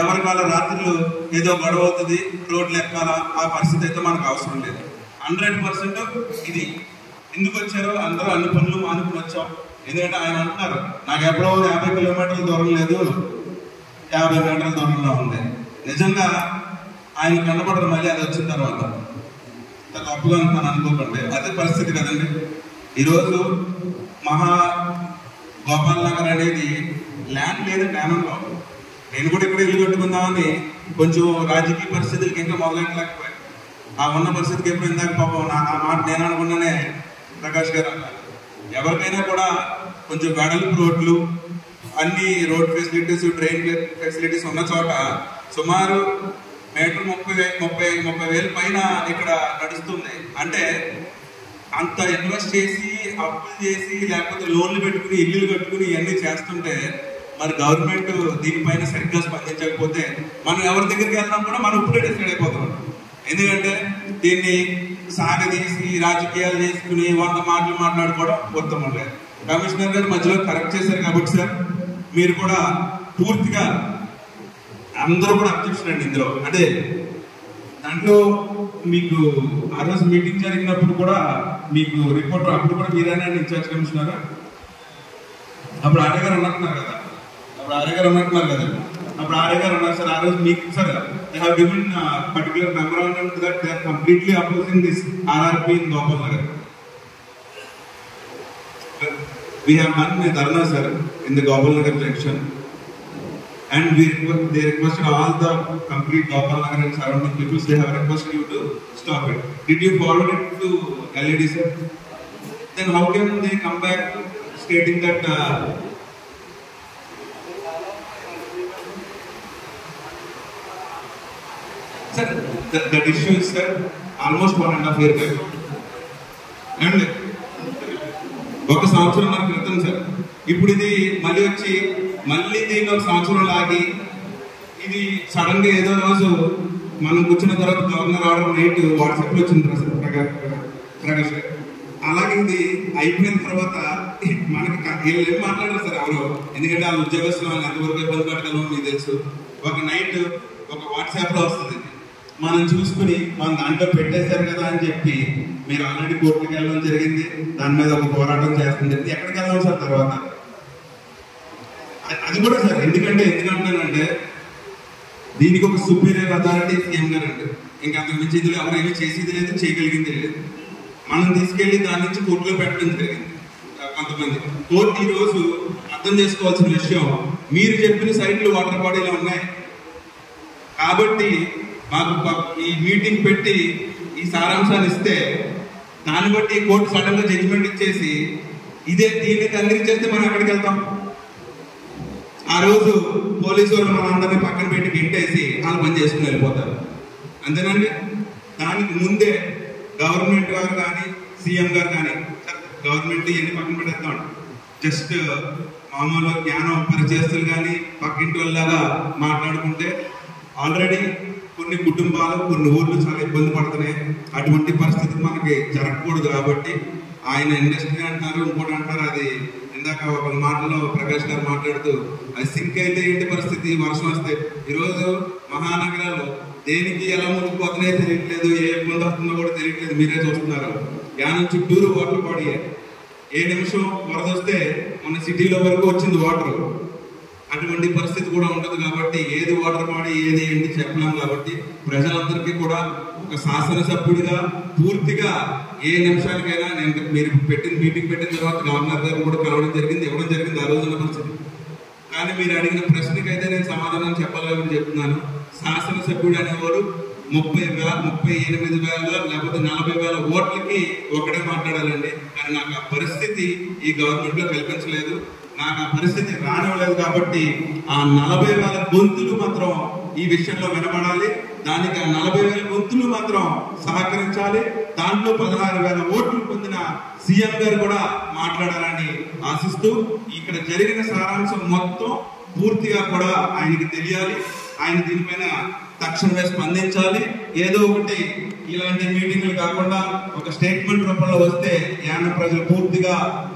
ఎవరి కాల రాత్రులు ఏదో గొడవ అవుతుంది, రోడ్లు ఎక్కాల, ఆ పరిస్థితి అయితే మనకు అవసరం లేదు. 100% ఇది ఎందుకు వచ్చారో అందరూ అన్ని పనులు మానుకుని వచ్చాం. ఎందుకంటే ఆయన అంటున్నారు, నాకు ఎప్పుడో 50 కిలోమీటర్ల దూరం లేదు, 50 మీటర్ల దూరంలో ఉంది. నిజంగా ఆయన కనపడరు మళ్ళీ అది వచ్చిన తర్వాత. తప్పుగా మనం అనుకోకండి, అదే పరిస్థితి కదండి. ఈరోజు గోపాల్ నగర్ అనేది ల్యాండ్ లేదు జ్ఞానంలో. నేను కూడా ఇక్కడ ఇల్లు కట్టుకుందామని కొంచెం రాజకీయ పరిస్థితులకి ఇంకా మొదలెట్టలేకపోయాను. ఆ ఉన్న పరిస్థితికి ఎప్పుడు ఇందాక పాపం ఆ మాట నేను అనుకున్నానే ప్రకాష్ గారు అన్నారు, ఎవరికైనా కూడా కొంచెం వెడల్పు రోడ్లు, అన్ని రోడ్ ఫెసిలిటీస్, ట్రైన్ ఫెసిలిటీస్ ఉన్న చోట సుమారు మీటర్ 30 వేల పైన ఇక్కడ నడుస్తుంది. అంటే అంత ఇన్వెస్ట్ చేసి, అప్పులు చేసి, లేకపోతే లోన్లు పెట్టుకుని, ఇల్లులు కట్టుకుని ఇవన్నీ చేస్తుంటే మరి గవర్నమెంట్ దీనిపైన సరిగ్గా స్పందించకపోతే మనం ఎవరి దగ్గరికి వెళ్దాం కూడా మనం ఇప్పుడే డిసైడ్ అయిపోతాం. ఎందుకంటే దీన్ని సాగదీసి రాజకీయాలు చేసుకుని 100 మాటలు మాట్లాడుకోవడం ఉత్తమం లేదు. కమిషనర్ గారు మధ్యలో కరెక్ట్ చేశారు కాబట్టి సార్ మీరు కూడా పూర్తిగా అందరూ కూడా అబ్జెక్షన్ అండి ఇందులో. అంటే దాంట్లో మీకు ఆ రోజు మీటింగ్ జరిగినప్పుడు కూడా మీకు రిపోర్ట్ అప్పుడు కూడా మీరేనా ఇన్ఛార్జ్ కమిషనర్, అప్పుడు ఆర్ఏ గారు ఉన్నట్టున్నారు కదా, అప్పుడు ఆర్ఏ గారు ఉన్నారు సార్. ఆ రోజు మీకు sir they have given particular memorandum that they are completely opposing this RRP in Gopal Nagar. We have done a dharna sir in the Gopal Nagar junction, and they requested all the complete Gopal Nagar and surrounding people. They have requested you to stop it. Did you forward it to LED sir? Then how can they come back stating that sir, that issue is sir almost 1.5 years back, and ఒక సంవత్సరం క్రితం sir. ఇప్పుడు ఇది మళ్ళీ దీన్ని ఒక సంవత్సరం లాగి ఇది సడన్ గా ఏదో రోజు మనం కూర్చున్న తర్వాత గవర్నర్ ఆర్డర్ నైట్ వాట్సాప్ లో వచ్చింది ప్రకాష్ గారు. అలాగే ఇది అయిపోయిన తర్వాత మనకి ఏం మాట్లాడారు సార్ ఎవరు, ఎందుకంటే వాళ్ళ ఉద్యోగస్తులు వాళ్ళు ఎంతవరకు ఇబ్బంది పెట్టగలమో మీకు తెలుసు. ఒక నైట్ ఒక వాట్సాప్ లో వస్తుంది, మనం చూసుకుని మనం దాంట్లో పెట్టేశారు కదా అని చెప్పి మీరు ఆల్రెడీ కోర్టుకి వెళ్ళడం జరిగింది, దాని మీద ఒక పోరాటం చేస్తుంది. ఎక్కడికి వెళ్దాం సార్ తర్వాత? అది కూడా సార్ ఎందుకంటానంటే దీనికి ఒక సుపీరియర్ అథారిటీ సీఎం గారు అంటే ఇంకా అంతకు మించి ఇందులో ఎవరైనా చేసేది లేదు, చేయగలిగింది లేదు. మనం తీసుకెళ్లి దాని నుంచి కోర్టులో పెట్టడం జరిగింది. కొంతమంది కోర్టు ఈ రోజు అర్థం చేసుకోవాల్సిన విషయం, మీరు చెప్పిన సైట్లు వాటర్ బాడీలో ఉన్నాయి కాబట్టి మాకు ఈ మీటింగ్ పెట్టి ఈ సారాంశాన్ని ఇస్తే దాన్ని బట్టి కోర్టు సడన్ గా జడ్జిమెంట్ ఇచ్చేసి దీన్ని అంగీకరిస్తే మనం ఎక్కడికి వెళ్తాం? ఆ రోజు పోలీసు వాళ్ళు మన అందరినీ పక్కన పెట్టి గింటేసి వాళ్ళు పని చేసుకుని వెళ్ళిపోతారు. అంతేనండి. దానికి ముందే గవర్నమెంట్ గారు కానీ సీఎం గారు కానీ, గవర్నమెంట్ ఎన్ని పక్కన పెట్టేస్తాం, జస్ట్ మామూలు జ్ఞానం పరిచయస్తులు కానీ పక్కింటి వాళ్ళలాగా మాట్లాడుకుంటే ఆల్రెడీ కొన్ని కుటుంబాలు కొన్ని ఊర్లు చాలా ఇబ్బంది పడుతున్నాయి. అటువంటి పరిస్థితి మనకి జరగకూడదు కాబట్టి ఆయన ఇండస్ట్రీ అంటున్నారు, ఇంకోటి అంటున్నారు. అది ఇందాక ఒక మాటలో ప్రకాష్ గారు మాట్లాడుతూ అది సింక్ అయితే ఏంటి పరిస్థితి, వర్షం వస్తే. ఈరోజు మహానగరాలు దేనికి ఎలా మునిగిపోతున్నాయో తెలియట్లేదు, ఏ ఇబ్బంది వస్తుందో కూడా తెలియట్లేదు. మీరే చూస్తున్నారు, యానం చుట్టూరు వాటర్ బాడీ. ఏ నిమిషం వరద వస్తే మన సిటీలో వరకు వచ్చింది వాటర్. అటువంటి పరిస్థితి కూడా ఉంటుంది కాబట్టి ఏది వాటర్ బాడీ ఏది ఏంటి చెప్పలేం. కాబట్టి ప్రజలందరికీ కూడా ఒక శాసనసభ్యుడిగా పూర్తిగా ఏ నిమిషానికైనా నేను మీరు మీటింగ్ పెట్టిన తర్వాత గవర్నర్ గారు కూడా కలవడం జరిగింది, ఇవ్వడం జరిగింది ఆ రోజున పరిస్థితి. కానీ మీరు అడిగిన ప్రశ్నకైతే నేను సమాధానం చెప్పాలని చెప్తున్నాను. శాసనసభ్యుడు అనేవారు 38,000 లేకపోతే 40,000 ఓట్లకి ఒకటే మాట్లాడాలండి. కానీ నాకు ఆ పరిస్థితి ఈ గవర్నమెంట్ లో కల్పించలేదు, నాకు ఆ పరిస్థితి రానివ్వలేదు. కాబట్టి ఆ 40,000 గొంతులు మాత్రం ఈ విషయంలో వినబడాలి. దానికి ఆ 40,000 గొంతులు మాత్రం సహకరించాలి. దాంట్లో 16,000 ఓట్లు పొందిన సీఎం గారు కూడా మాట్లాడాలని ఆశిస్తూ, ఇక్కడ జరిగిన సారాంశం మొత్తం పూర్తిగా కూడా ఆయనకి తెలియాలి. ఆయన దీనిపైన తక్షణమే స్పందించాలి. ఏదో ఒకటి ఇలాంటి మీటింగ్లు కాకుండా ఒక స్టేట్మెంట్ రూపంలో వస్తే యానం ప్రజలు పూర్తిగా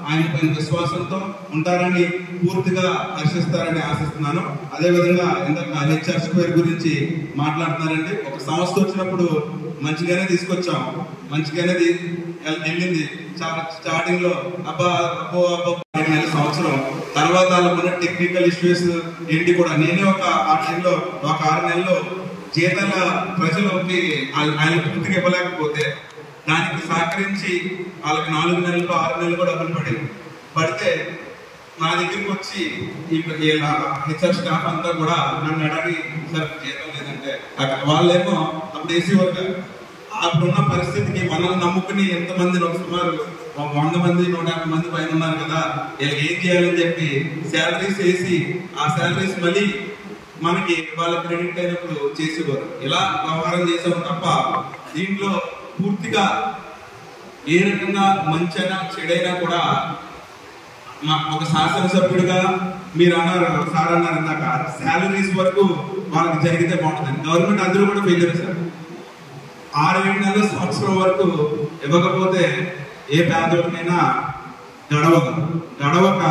ఆయన పైన విశ్వాసంతో ఉంటారని, పూర్తిగా హర్షిస్తారని ఆశిస్తున్నాను. అదేవిధంగా ఇందాక హెచ్ఆర్ స్క్వేర్ గురించి మాట్లాడుతున్నారండి. ఒక సంస్థ వచ్చినప్పుడు మంచిగానే తీసుకొచ్చాం, మంచిగానే వెళ్ళింది. స్టార్టింగ్ లో అబ్బో సంవత్సరం తర్వాత వాళ్ళకున్న టెక్నికల్ ఇష్యూస్ ఏంటి కూడా నేనే ఆ టైంలో ఒక 6 నెలలు జీతాల ప్రజలకి ఆయన పూర్తిగా ఇవ్వలేకపోతే దానికి సహకరించి వాళ్ళకి 4 నెలలు 6 నెలలు కూడా డబ్బులు పడితే నా దగ్గరికి వచ్చి హెచ్ఆర్ స్టాఫ్ అంతా కూడా నన్ను అడిగి సార్ జీతం లేదంటే వాళ్ళేమో అప్పుడు ఏసీ వర్క్ అప్పుడున్న పరిస్థితికి మనల్ని నమ్ముకుని ఎంతమంది సుమారు 100 మంది 150 మంది పైన ఉన్నారు కదా, వీళ్ళకి ఏం చేయాలని చెప్పి శాలరీస్ వేసి ఆ శాలరీస్ మళ్ళీ మనకి వాళ్ళ క్రెడిట్ అయినప్పుడు చేసేవారు. ఇలా వ్యవహారం చేసాము తప్ప దీంట్లో పూర్తిగా ఏ రకంగా మంచైనా చెడైనా కూడా ఒక శాసనసభ్యుడిగా మీరు అన్నారు, సార్ అన్నారు ఇందాక శాలరీస్ వరకు వాళ్ళకి జరిగితే బాగుంటుంది. గవర్నమెంట్ అందరూ కూడా ఫెయిల్ సార్. 6-7 నెలల సంవత్సరం వరకు ఇవ్వకపోతే ఏ పేదోడికైనా గడవక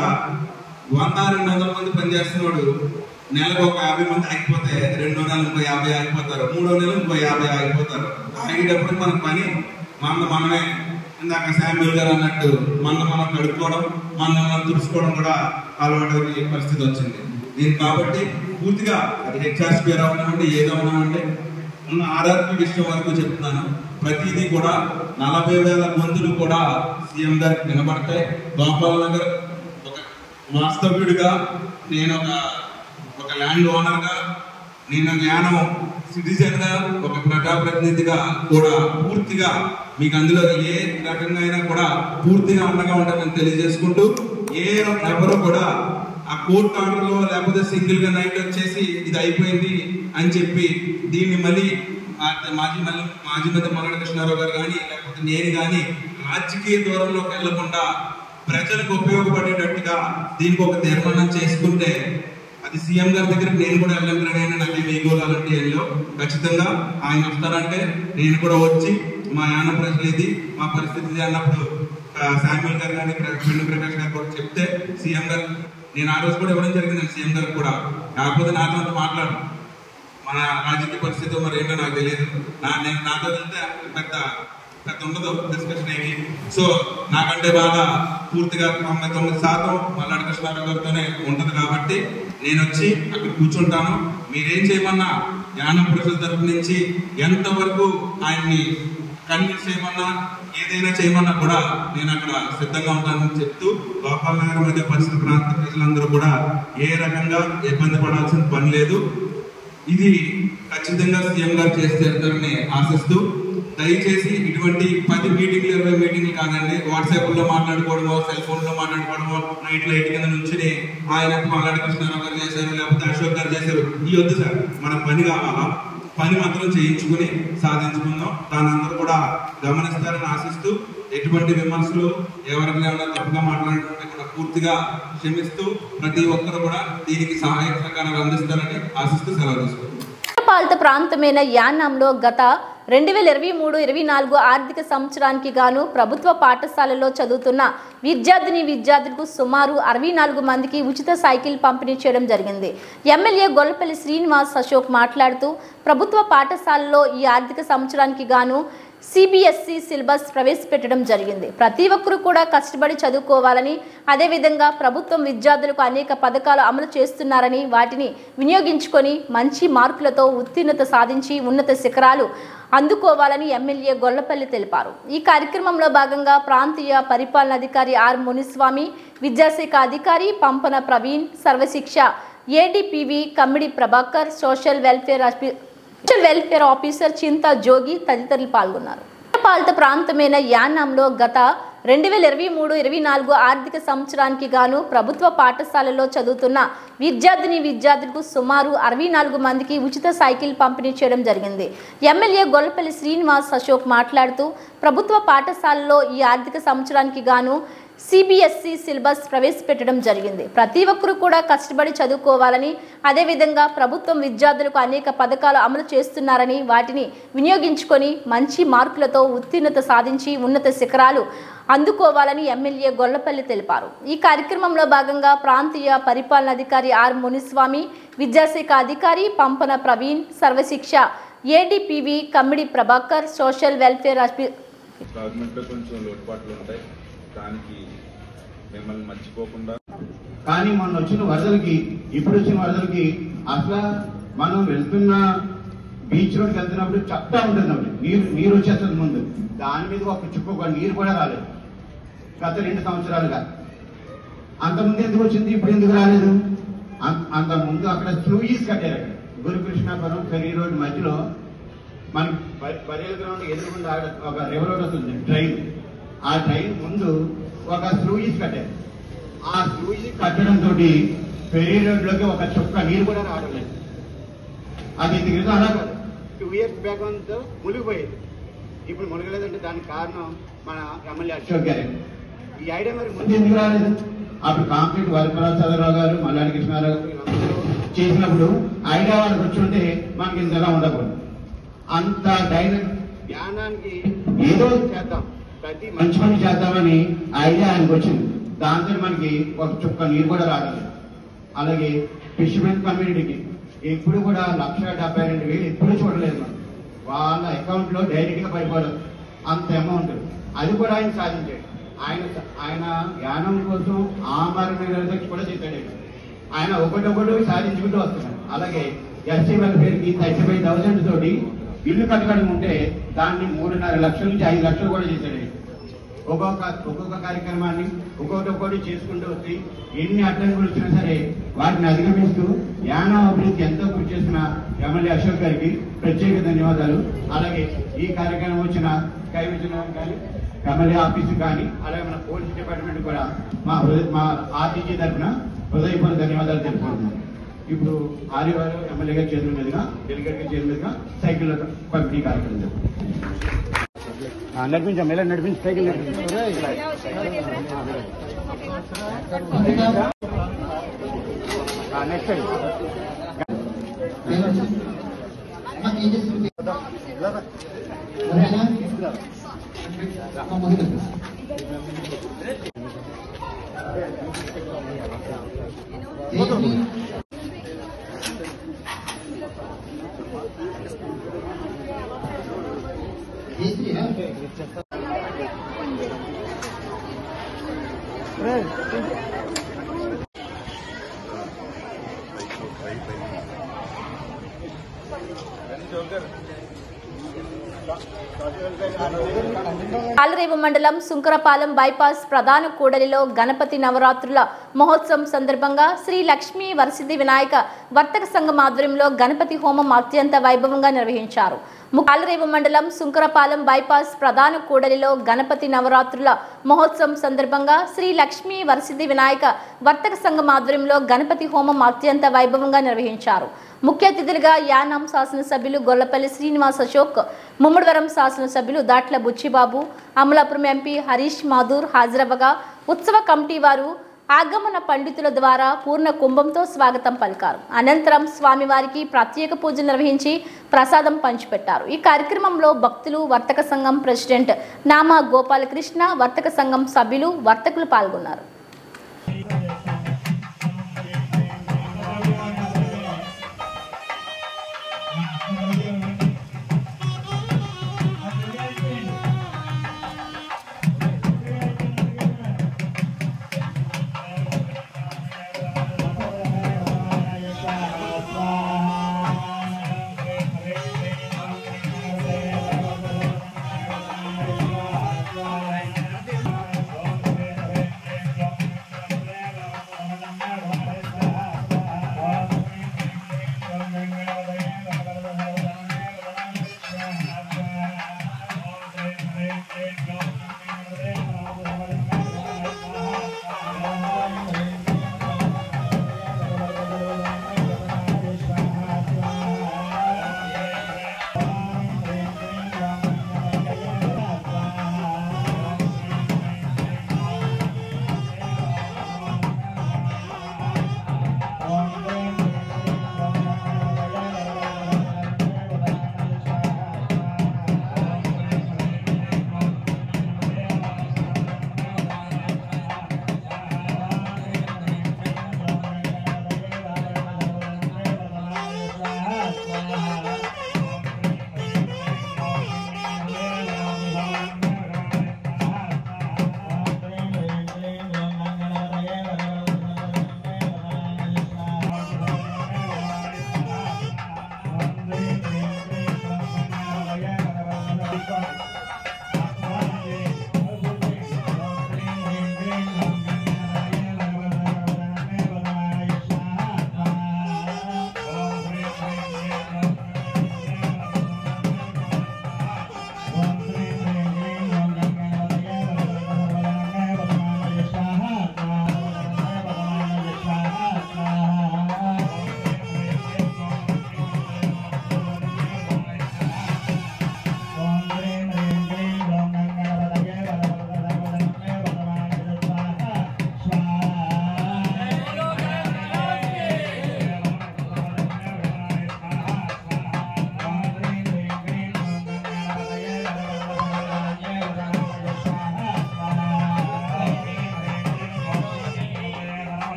100-200 మంది పనిచేస్తున్నవాడు నెలకు ఒక 50 మంది ఆగిపోతే 2 నెలలు 50 ఆగిపోతారు, 3 నెలలు 50 ఆగిపోతారు. ఆగేటప్పుడు మన పని మనమే ఇందాక శామ్యూల్ గారు అన్నట్టు మనం కడుక్కోవడం మనం తుడుచుకోవడం కూడా అలవాటు పరిస్థితి వచ్చింది. దీనికి కాబట్టి పూర్తిగా అది హెచ్ఆర్ స్క్వేర్ అవనివ్వండి ఏదవనివ్వండి ఉన్న ఆర్ఆర్పి విషయం వరకు చెప్తున్నాను. ప్రతిదీ కూడా 40,000 గొంతులు కూడా సీఎం గారికి వినబడతాయి. గోపాల్ నగర్ ఒక వాస్తవ్యుడిగా, నేను ఒక ల్యాండ్ ఓనర్ గా, నేను జ్ఞానం సిటిజన్ గా, ఒక ప్రజాప్రతినిధిగా కూడా పూర్తిగా మీకు అందులో ఏ రకంగా అయినా కూడా పూర్తిగా అండగా ఉంటామని తెలియజేసుకుంటూ, ఎవరు కూడా ఆ కోర్టు ఆర్డర్ లో లేకపోతే సింగిల్ గా నైట్ వచ్చేసి ఇది అయిపోయింది అని చెప్పి దీన్ని మళ్ళీ మాజీ మంత్రి మల్లెల కృష్ణారావు గారు కానీ లేకపోతే నేను కానీ రాజకీయ దూరంలోకి వెళ్లకుండా ప్రజలకు ఉపయోగపడేటట్టుగా దీనికి ఒక తీర్మానం చేసుకుంటే అది సీఎం గారి దగ్గరికి నేను కూడా వెళ్ళాలని నాకు వేయగోలాలంటే వెళ్ళో ఖచ్చితంగా ఆయన వస్తారంటే నేను కూడా వచ్చి మా యాన ప్రజలు ఇది మా పరిస్థితి ఇది అన్నప్పుడు శామ్యూల్ గారు కానీ పెండు ప్రకాష్ గారు కూడా చెప్తే సీఎం గారు నేను ఆ రోజు కూడా ఇవ్వడం జరిగింది సీఎం గారు కూడా. కాకపోతే నాతో మాట్లాడు మన రాజకీయ పరిస్థితి మరి ఏంటో నాకు తెలియదు, నాతో వెళ్తే పెద్ద ఉండదు డిస్కషన్ ఏమి. సో నాకంటే బాగా పూర్తిగా 99% మల్లెల కృష్ణారావు గారితోనే ఉంటది కాబట్టి నేను వచ్చి అక్కడ కూర్చుంటాను. మీరేం చేయమన్నా యానం ప్రజల తరఫు నుంచి ఎంతవరకు ఆయన్ని కన్విన్స్ చేయమన్నా ఏదైనా చేయమన్నా కూడా నేను అక్కడ సిద్ధంగా ఉంటానని చెప్తూ, గోపాల్ నగర్ మధ్య పరిస్థితి ప్రాంత ప్రజలందరూ కూడా ఏ రకంగా ఇబ్బంది పడాల్సిన పని లేదు. ఇది ఖచ్చితంగా సీఎం గారు చేసి తీరుతారని ఆశిస్తూ, దయచేసి ఇటువంటి 10 మీటింగ్లు 20 మీటింగ్లు కాదండి, వాట్సాప్ లో మాట్లాడుకోవడమో సెల్ ఫోన్ లో మాట్లాడుకోవడమో నైట్ లైట్ కింద నుంచి ఆయన మల్లెల కృష్ణారావు గారు చేశారు లేకపోతే అశోక్ గారు చేశారు ఈ వద్దు సార్. మన పని కావాలా, పని మాత్రం చేయించుకుని సాధించుకుందాం. దాని అందరూ కూడా గమనిస్తారని ఆశిస్తూ, ఎటువంటి విమర్శలు ఎవరికైనా తప్పుగా మాట్లాడుతుంటే కూడా పూర్తిగా క్షమిస్తూ ప్రతి ఒక్కరు కూడా దీనికి సహాయ సహకారాలు అందిస్తారని ఆశిస్తూ సెలవు తీసుకుంటాం. పాలిత ప్రాంతమైన యానాంలో గత 2023-24 ఆర్థిక సంవత్సరానికి గాను ప్రభుత్వ పాఠశాలలో చదువుతున్న విద్యార్థులకు సుమారు 64 మందికి ఉచిత సైకిల్ పంపిణీ చేయడం జరిగింది. ఎమ్మెల్యే గొల్లపల్లి శ్రీనివాస్ అశోక్ మాట్లాడుతూ, ప్రభుత్వ పాఠశాలలో ఈ ఆర్థిక సంవత్సరానికి గాను CBSE సిలబస్ ప్రవేశపెట్టడం జరిగింది. ప్రతి ఒక్కరూ కూడా కష్టపడి చదువుకోవాలని, అదేవిధంగా ప్రభుత్వం విద్యార్థులకు అనేక పథకాలు అమలు చేస్తున్నారని వాటిని వినియోగించుకొని మంచి మార్కులతో ఉత్తీర్ణత సాధించి ఉన్నత శిఖరాలు అందుకోవాలని ఎమ్మెల్యే గొల్లపల్లి తెలిపారు. ఈ కార్యక్రమంలో భాగంగా ప్రాంతీయ పరిపాలనాధికారి ఆర్ మునిస్వామి, విద్యాశాఖ అధికారి Pampana Praveen, Sarva Shiksha ADPV Kammidi Prabhakar, social welfare officer చింతా జోగి తదితరులు పాల్గొన్నారు. పాలిత ప్రాంతమైన యానాంలో గత 2023-24 ఆర్థిక సంవత్సరానికి గాను ప్రభుత్వ పాఠశాలలో చదువుతున్న విద్యార్థులకు సుమారు 64 మందికి ఉచిత సైకిల్ పంపిణీ చేయడం జరిగింది. ఎమ్మెల్యే గొల్లపల్లి శ్రీనివాస్ అశోక్ మాట్లాడుతూ, ప్రభుత్వ పాఠశాలలో ఈ ఆర్థిక సంవత్సరానికి గాను CBSE సిలబస్ ప్రవేశపెట్టడం జరిగింది. ప్రతి ఒక్కరూ కూడా కష్టపడి చదువుకోవాలని, అదేవిధంగా ప్రభుత్వం విద్యార్థులకు అనేక పథకాలు అమలు చేస్తున్నారని వాటిని వినియోగించుకొని మంచి మార్కులతో ఉత్తీర్ణత సాధించి ఉన్నత శిఖరాలు అందుకోవాలని ఎమ్మెల్యే గొల్లపల్లి తెలిపారు. ఈ కార్యక్రమంలో భాగంగా ప్రాంతీయ పరిపాలనాధికారి ఆర్ మునిస్వామి, విద్యాశాఖ అధికారి Pampana Praveen, Sarva Shiksha ADPV Kammidi Prabhakar, social welfare కొంచెం లోటుపాట్లు ఉంటాయి, దానికి మిమ్మల్ని మర్చిపోకుండా. కానీ మొన్న వచ్చిన వరదలకి, ఇప్పుడు వచ్చిన వరదలకి అసలు మనం వెళ్తున్న బీచ్ రోడ్కి వెళ్తున్నప్పుడు చెప్తా ఉంటుంది అప్పుడు నీరు వచ్చేస్తుంది ముందు, దాని మీద ఒక చుక్క నీరు కూడా రాలేదు గత 2 సంవత్సరాలుగా. అంతకుముందు ఎందుకు వచ్చింది, ఇప్పుడు ఎందుకు రాలేదు? అంత ముందు అక్కడ స్లూయిస్ కట్టారు. అక్కడ గురుకృష్ణాపురం ఫెరీ రోడ్ మధ్యలో మనకి బరేల్ గ్రౌండ్ ఎదురుకుండా ఒక రివర్ రోడ్ వస్తుంది ట్రైన్, ఆ ట్రైన్ ముందు ఒక స్లూయిస్ కట్టారు. ఆ స్లూయిస్ కట్టడంతో ఫెరీ రోడ్ లోకి ఒక చుక్క నీరు కూడా రావడం లేదు. అది క్రితం అలా 2 years బ్యాక్ అంతా మునిగిపోయేది, ఇప్పుడు మునగలేదంటే దానికి కారణం మన ఎమ్మెల్యే అశోక్ గారు. ఈ ఐడియా మరి ముందు ఎందుకు రాలేదు? అప్పుడు కాంప్లీట్ వరప్రసాద్ చంద్రరావు గారు, మల్లాడి కృష్ణారావు చేసినప్పుడు ఐడియా వాళ్ళకి వచ్చుంటే మనకి ఇంతలా ఉండకూడదు. అంత జ్ఞానానికి ఏదో చేద్దాం, ప్రతి మంచి పని చేద్దామని ఐడియా ఆయనకు వచ్చింది. దాంతో మనకి ఒక చుక్క నీరు కూడా రాలేదు. అలాగే ఫిషర్మెన్ కమ్యూనిటీకి ఎప్పుడు కూడా 1,72,000 ఎప్పుడు చూడలేదు మనం. వాళ్ళ అకౌంట్ లో డైరెక్ట్ గా పడిపోవడం అంత అమౌంట్, అది కూడా ఆయన సాధించాడు. ఆయన జ్ఞానం కోసం ఆమరణ కూడా చేశాడు. ఆయన ఒకటొకటి సాధించుకుంటూ వస్తున్నాడు. అలాగే SC వెల్ఫేర్కి 35,000 తోటి ఇల్లు కట్టడం ఉంటే దాన్ని 3.5 లక్షల నుంచి 5 లక్షలు కూడా చేశాడు. ఒక్కొక్క కార్యక్రమాన్ని ఒక్కొక్కటి చేసుకుంటూ వచ్చి ఎన్ని అడ్డంకులు వచ్చినా సరే వాటిని అధిగమిస్తూ యానా అభివృద్ధి ఎంతో కృషి చేసిన ఎమ్మెల్యే అశోక్ గారికి ప్రత్యేక ధన్యవాదాలు. అలాగే ఈ కార్యక్రమం వచ్చిన కైవిజన్ కానీ, ఎమ్మెల్యే ఆఫీసు కానీ, అలాగే మన పోలీస్ డిపార్ట్మెంట్ కూడా మా RTG తరఫున హృదయపూర్వక ధన్యవాదాలు తెలుపుకుంటున్నాం. ఇప్పుడు ఆదివారం ఎమ్మెల్యే గారి చేతుల మీదుగా, డెలిగేట్ గారి చేతుల మీదుగా సైకిల్ పంపిణీ కార్యక్రమం నడిపించాం. ఎలా నడిపించి సైకిల్ నెక్స్ట్ తాళరేవు మండలం సుంకరపాలెం బైపాస్ ప్రధాన కూడలిలో గణపతి నవరాత్రుల మహోత్సవం సందర్భంగా శ్రీ లక్ష్మీ వరసిద్ధి వినాయక వర్తక సంఘం ఆధ్వర్యంలో గణపతి హోమం అత్యంత వైభవంగా నిర్వహించారు. తాళరేవు మండలం సుంకరపాలెం బైపాస్ ప్రధాన కూడలిలో గణపతి నవరాత్రుల మహోత్సవం సందర్భంగా శ్రీ లక్ష్మీ వరసిద్ధి వినాయక వర్తక సంఘం ఆధ్వర్యంలో గణపతి హోమం అత్యంత వైభవంగా నిర్వహించారు. ముఖ్య అతిథులుగా యానాం శాసనసభ్యులు గొల్లపల్లి శ్రీనివాస్ అశోక్, ముమ్మడివరం శాసనసభ్యులు దాట్ల బుచ్చిబాబు, అమలాపురం ఎంపీ హరీష్ మాధూర్ హాజరవ్వగా ఉత్సవ కమిటీ వారు ఆగమన పండితుల ద్వారా పూర్ణ కుంభంతో స్వాగతం పలికారు. అనంతరం స్వామివారికి ప్రత్యేక పూజలు నిర్వహించి ప్రసాదం పంచిపెట్టారు. ఈ కార్యక్రమంలో భక్తులు, వర్తక సంఘం ప్రెసిడెంట్ నామా గోపాలకృష్ణ, వర్తక సంఘం సభ్యులు, వర్తకులు పాల్గొన్నారు.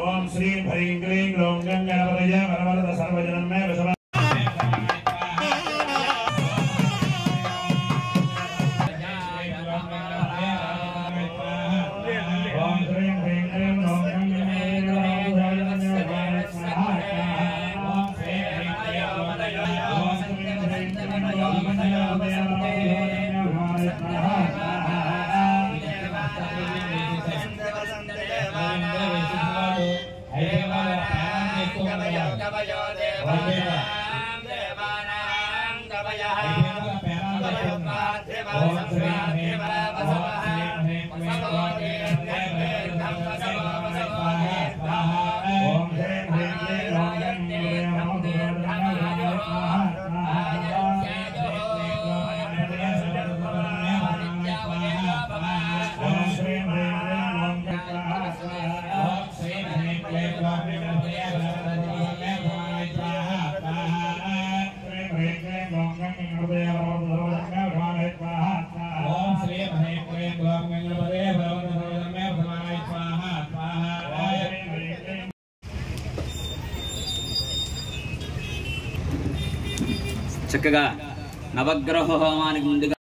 ओम श्री ह्रीं क्लीं ग्लौं गंगावरय वरवरद सर्वजनं मे वसव ओम श्री ह्रीं क्लीं ग्लौं చక్కగా నవగ్రహ హోమానికి ముందుగా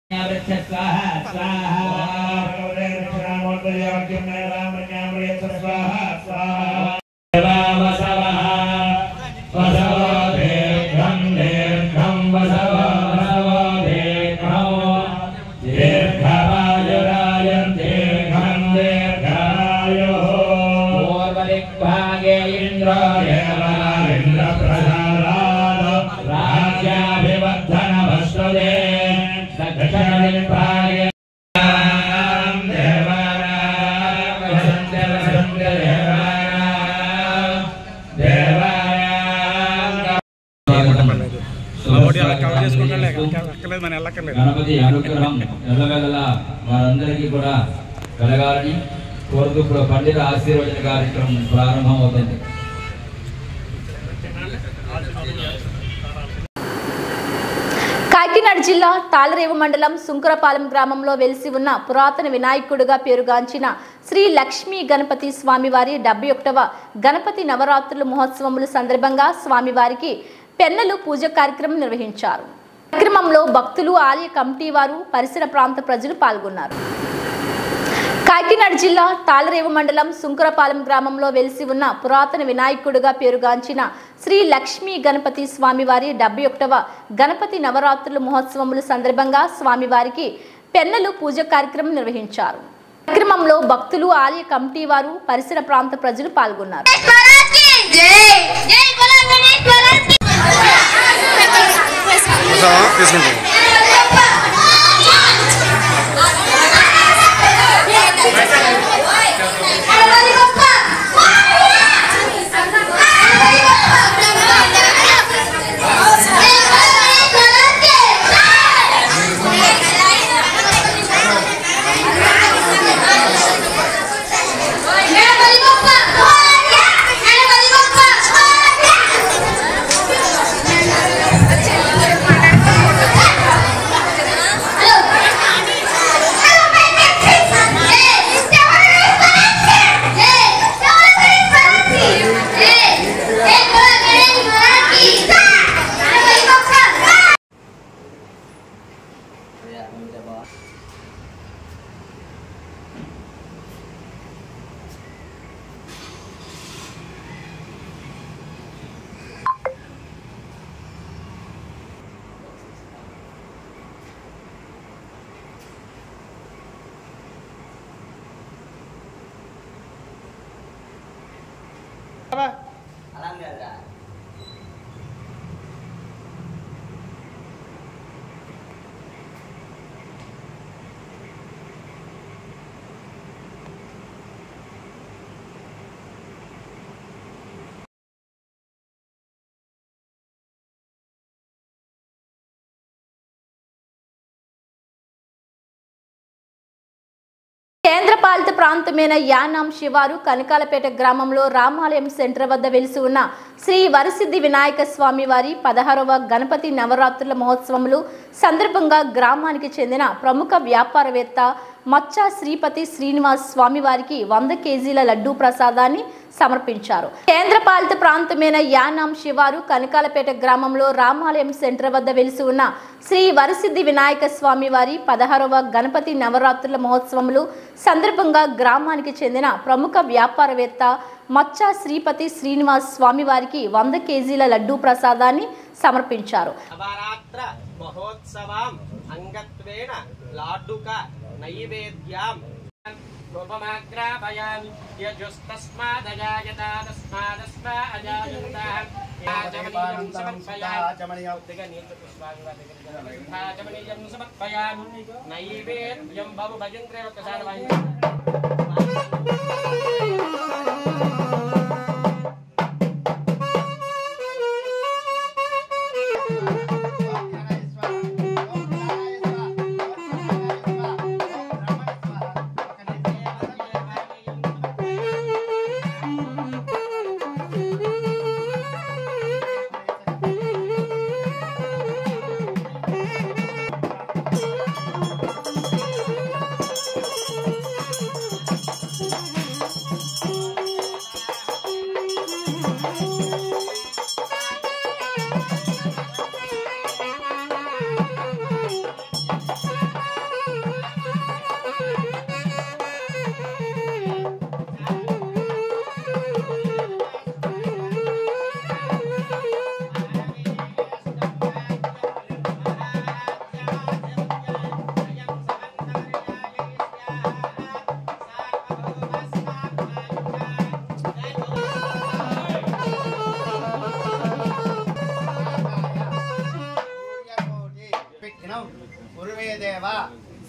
గణపతి అనుగ్రహం ఎల్లవేళలా వారందరికీ కూడా కలగాలని కోరుతూ ఇప్పుడు పండిత ఆశీర్వచన కార్యక్రమం ప్రారంభం అవుతుంది. కాకినాడ జిల్లా తాళరేవు మండలం సుంకరపాలెం గ్రామంలో వెలిసి ఉన్న పురాతన వినాయకుడిగా పేరుగాంచిన శ్రీ లక్ష్మీ గణపతి స్వామివారి 71వ గణపతి నవరాత్రుల మహోత్సవముల సందర్భంగా స్వామివారికి పెన్నలు పూజ కార్యక్రమం నిర్వహించారు. కార్యక్రమంలో భక్తులు, ఆలయ కమిటీ వారు, పరిసర ప్రాంత ప్రజలు పాల్గొన్నారు. కాకినాడ జిల్లా తాళరేవు మండలం సుంకరపాలెం గ్రామంలో వెలిసి ఉన్న పురాతన వినాయకుడిగా పేరుగాంచిన శ్రీ లక్ష్మీ గణపతి స్వామివారి 71వ గణపతి నవరాత్రుల మహోత్సవముల సందర్భంగా స్వామివారికి పెన్నలు పూజ కార్యక్రమం నిర్వహించారు. కార్యక్రమంలో భక్తులు, ఆలయ కమిటీ వారు, పరిసర ప్రాంత ప్రజలు పాల్గొన్నారు. కేంద్రపాలిత ప్రాంతమైన యానాం శివారు కనకాలపేట గ్రామంలో రామాలయం సెంటర్ వద్ద వెలిసి ఉన్న శ్రీ వరసిద్ధి వినాయక స్వామి వారి 16వ గణపతి నవరాత్రుల మహోత్సవములు సందర్భంగా గ్రామానికి చెందిన ప్రముఖ వ్యాపారవేత్త మచ్చా శ్రీపతి శ్రీనివాస్ స్వామి వారికి 100 కేజీల లడ్డూ ప్రసాదాన్ని సమర్పించారు. కేంద్రపాలిత ప్రాంతమైన యానాం శివారు కనకాలపేట గ్రామంలో రామాలయం సెంటర్ వద్ద వెలిసి ఉన్న శ్రీ వరసిద్ధి వినాయక స్వామి వారి 16వ గణపతి నవరాత్రుల మహోత్సవములు సందర్భంగా గ్రామానికి చెందిన ప్రముఖ వ్యాపారవేత్త మచ్చా శ్రీపతి శ్రీనివాస్ స్వామి వారికి 100 కేజీల లడ్డూ ప్రసాదాన్ని సమర్పించారు. నవరాత్ర మహోత్సవం అంగత్వేన లాడ్డుక నైవేద్యం రూపమాగ్రాపయామి యజుస్తస్మాదజాయత తస్మాదస్మా అజాయంతః యాజమనీయం సమర్పయామి నైవేద్యం బాబు భజంత్రే ఒకసారి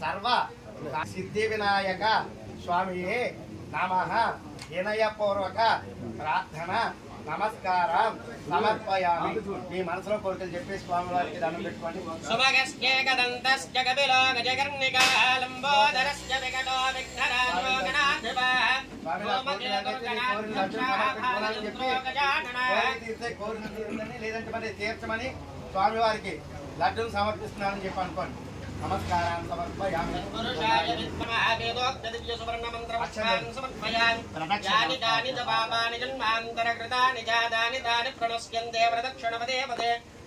సర్వ సిద్ధి వినాయక స్వామియే నమః వినయపూర్వక ప్రార్థన నమస్కారం సమర్పయామి. మీ మనసులో కోరికలు చెప్పి స్వామి వారికి దండం పెట్టుకోండి. లేదంటే మరి తీర్చమని స్వామి వారికి లడ్డూలు సమర్పిస్తున్నానని చెప్పి అనుకోండి. నమస్కారం సమర్పయామి.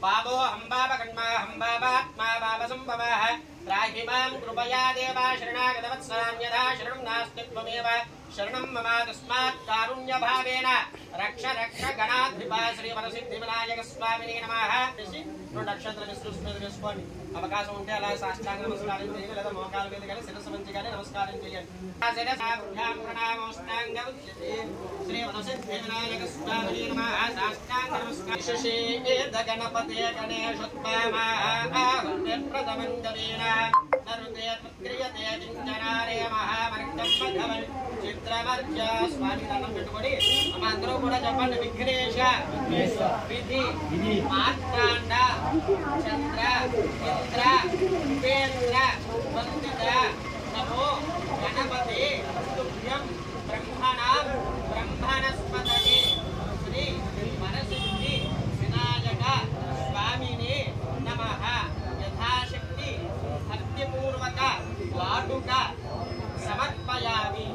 బాబో హంబాబకన్మా హంబాబాత్మా బాబసంభవ రాహిమాం కృపయా దేవా శరణాగతవత్సరాన్యథా శరణం నాస్తి త్వమేవ శరణం మమ తస్మాత్ కారుణ్యభావేన రక్ష రక్ష గణాధిప శ్రీ వరసిద్ధి వినాయక స్వామిని నమః. రెండు నక్షత్ర వేసుకోండి. అవకాశం ఉంటే అలా సాష్టాంగ నమస్కారం చేయండి, లేదా మోకాల మీద కానీ శిరస్సు మంచి కానీ నమస్కారం చేయండి. శ్రీ వరసిద్ధి వినాయక స్వామిని నమః. సాష్టాంగ నమస్కారం. గణపతే గణేశోత్పమాహృతమంజలీన నరుతే క్రియతే చించనారే మహామర్గం చిత్రవర్జ. స్వామి దండం పెట్టుకొని అందరూ కూడా చెప్పండి. విఘ్నేశ విధి మార్తాండ చంద్ర ఇంద్ర ఉపేంద్ర వందిత నమో గణపతి తుభ్యం బ్రహ్మణాం బ్రహ్మణస్పతయే శ్రీ వరసిద్ధి వినాయక స్వామిని నమః. యథాశక్తి భక్తిపూర్వక వాటుక సమర్పయామి.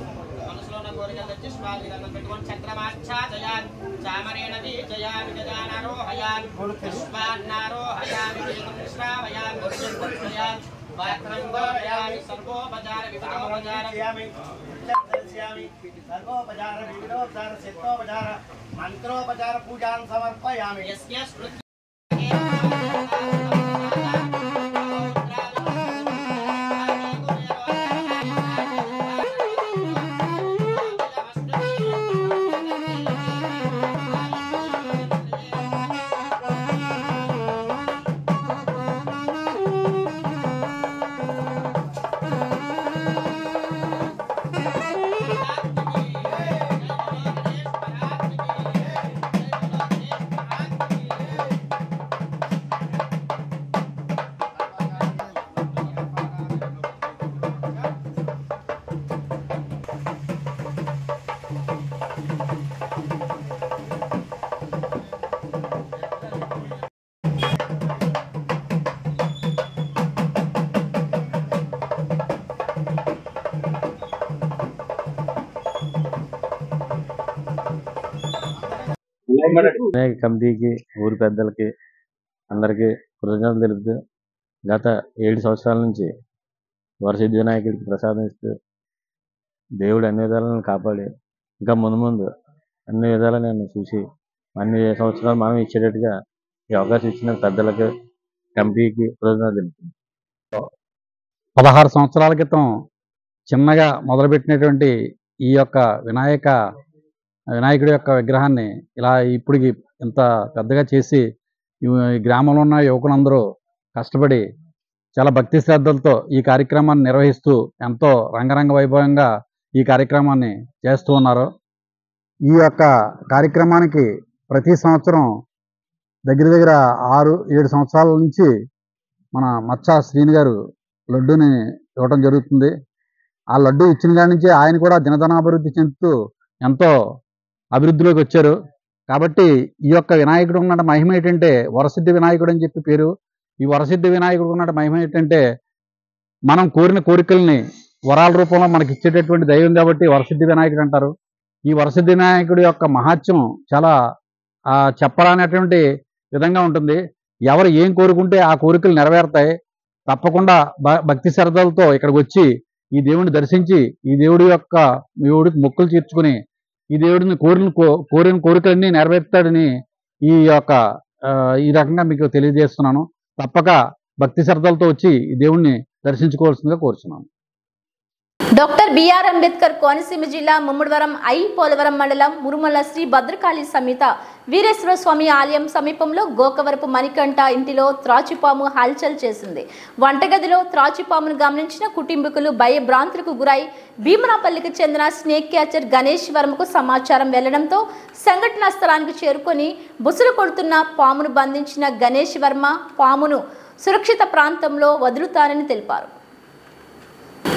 మనసులో ఉన్న కోరికలు తెచ్చి స్వామి దండం పెట్టుకొని చక్రమాచ్ఛాదయాన్ చామరేణ బీజయాన్ గజానారోహయాన్ పుష్పాన్నారోహయాన్ వేదం శ్రావయాన్ వర్షయాన్ వాక్రంగోరయామి సర్వోపచార వివిధోపచార సర్వోపచార వివిధోపచార సిద్ధోపచార మంత్రోపచార పూజాన్ సమర్పయామి. కమిటీకి ఊరి పెద్దలకి అందరికీ కృతజ్ఞతలు తెలుపుతూ గత 7 సంవత్సరాల నుంచి వరసిద్ధి వినాయకుడికి ప్రసాదం ఇస్తూ దేవుడు అన్ని విధాలను కాపాడి ఇంకా ముందు అన్ని విధాలు నేను చూసి అన్ని సంవత్సరాలు మనం ఇచ్చేటట్టుగా ఈ అవకాశం ఇచ్చిన పెద్దలకి కమిటీకి కృతజ్ఞతలు తెలుపుతుంది. 16 సంవత్సరాల క్రితం చిన్నగా మొదలుపెట్టినటువంటి ఈ యొక్క వినాయకుడి యొక్క విగ్రహాన్ని ఇలా ఇప్పటికి ఇంత పెద్దగా చేసి ఈ గ్రామంలో ఉన్న యువకులందరూ కష్టపడి చాలా భక్తి శ్రద్ధలతో ఈ కార్యక్రమాన్ని నిర్వహిస్తూ ఎంతో రంగరంగ వైభవంగా ఈ కార్యక్రమాన్ని చేస్తూ ఉన్నారు. ఈ యొక్క కార్యక్రమానికి ప్రతి సంవత్సరం దగ్గర 6-7 సంవత్సరాల నుంచి మన మచ్చా శ్రీని గారు లడ్డూని ఇవ్వడం జరుగుతుంది. ఆ లడ్డు ఇచ్చిన కాడి నుంచి ఆయన కూడా దినదినాభివృద్ధి చెందుతూ ఎంతో అభివృద్ధిలోకి వచ్చారు. కాబట్టి ఈ యొక్క వినాయకుడు ఉన్న మహిమ ఏంటంటే వరసిద్ధి వినాయకుడు అని చెప్పి పేరు. ఈ వరసిద్ధి వినాయకుడు ఉన్న మహిమ ఏంటంటే మనం కోరిన కోరికల్ని వరాల రూపంలో మనకి ఇచ్చేటటువంటి దైవం కాబట్టి వరసిద్ధి వినాయకుడు అంటారు. ఈ వరసిద్ధి వినాయకుడి యొక్క మహాత్యం చాలా చెప్పరానటువంటి విధంగా ఉంటుంది. ఎవరు ఏం కోరుకుంటే ఆ కోరికలు నెరవేరుతాయి. తప్పకుండా భక్తి శ్రద్ధలతో ఇక్కడికి వచ్చి ఈ దేవుడిని దర్శించి ఈ దేవుడికి మొక్కులు తీర్చుకుని ఈ దేవుడిని కోరిన కోరికలన్నీ నెరవేర్తాడని ఈ రకంగా మీకు తెలియజేస్తున్నాను. తప్పక భక్తి శ్రద్ధలతో వచ్చి ఈ దేవుడిని దర్శించుకోవాల్సిందిగా కోరుచున్నాను. డాక్టర్ బిఆర్ అంబేద్కర్ కోనసీమ జిల్లా ముమ్మడివరం పోలవరం మండలం మురుమల్ల శ్రీ భద్రకాళి సమేత వీరేశ్వర స్వామి ఆలయం సమీపంలో గోకవరపు మణికంఠ ఇంటిలో త్రాచుపాము హల్చల్ చేసింది. వంటగదిలో త్రాచుపామును గమనించిన కుటుంబీకులు భయభ్రాంతులకు గురై భీమనాపల్లికి చెందిన స్నేక్ క్యాచర్ గణేష్ వర్మకు సమాచారం వెళ్లడంతో సంఘటనా స్థలానికి చేరుకొని బుసలు కొడుతున్న పామును బంధించిన గణేష్ వర్మ పామును సురక్షిత ప్రాంతంలో వదులుతానని తెలిపారు.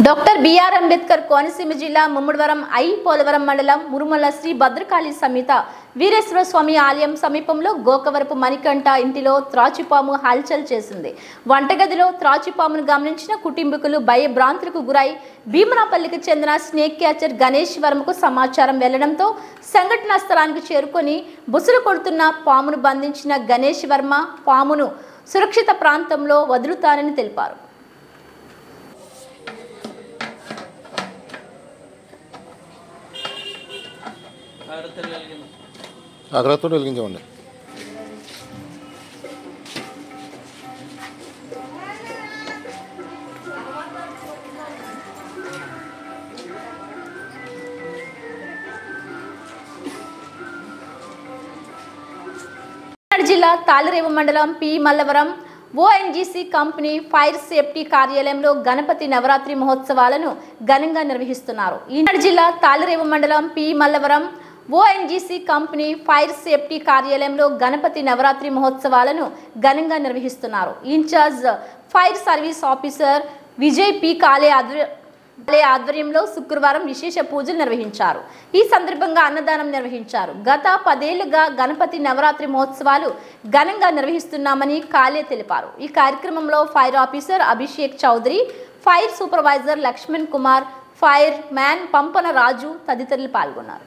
డాక్టర్ బిఆర్ అంబేద్కర్ కోనసీమ జిల్లా ముమ్మడివరం పోలవరం మండలం మురుమల్ల శ్రీ భద్రకాళి సమేత వీరేశ్వర స్వామి ఆలయం సమీపంలో గోకవరపు మణికంఠ ఇంటిలో త్రాచుపాము హల్చల్ చేసింది. వంటగదిలో త్రాచుపామును గమనించిన కుటుంబీకులు భయభ్రాంతులకు గురై భీమనాపల్లికి చెందిన స్నేక్ క్యాచర్ గణేష్ వర్మకు సమాచారం వెళ్లడంతో సంఘటనా స్థలానికి చేరుకొని బుసలు కొడుతున్న పామును బంధించిన గణేష్ వర్మ పామును సురక్షిత ప్రాంతంలో వదులుతానని తెలిపారు. అగ్రతో వెలిగించమండి. జిల్లా తాళరేవు మండలం P Mallavaram ONGC company fire safety కార్యాలయంలో గణపతి నవరాత్రి మహోత్సవాలను ఘనంగా నిర్వహిస్తున్నారు. ఈనాడు జిల్లా తాళరేవు మండలం P Mallavaram ONGC company fire safety కార్యాలయంలో గణపతి నవరాత్రి మహోత్సవాలను ఘనంగా నిర్వహిస్తున్నారు. In charge fire service officer Vijay P Kale ఆధ్వర్యంలో శుక్రవారం విశేష పూజలు నిర్వహించారు. ఈ సందర్భంగా అన్నదానం నిర్వహించారు. గత 10 ఏళ్లుగా గణపతి నవరాత్రి మహోత్సవాలు ఘనంగా నిర్వహిస్తున్నామని కాలే తెలిపారు. ఈ కార్యక్రమంలో fire officer Abhishek Chaudhary, fire supervisor Laxman Kumar, fireman Pampana Raju తదితరులు పాల్గొన్నారు.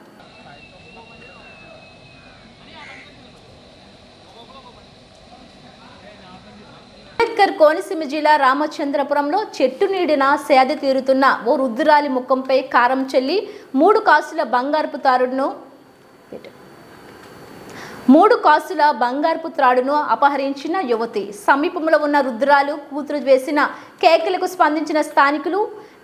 అంబేద్కర్ కోనసీమ జిల్లా రామచంద్రపురంలో చెట్టు నీడిన సేద తీరుతున్న ఓ వృద్ధురాలి ముఖంపై కారం చెల్లి 3 కాసుల బంగారపు త్రాడును అపహరించిన యువతి. సమీపంలో ఉన్న వృద్ధురాలు కూతురు వేసిన కేకలకు స్పందించిన స్థానికులు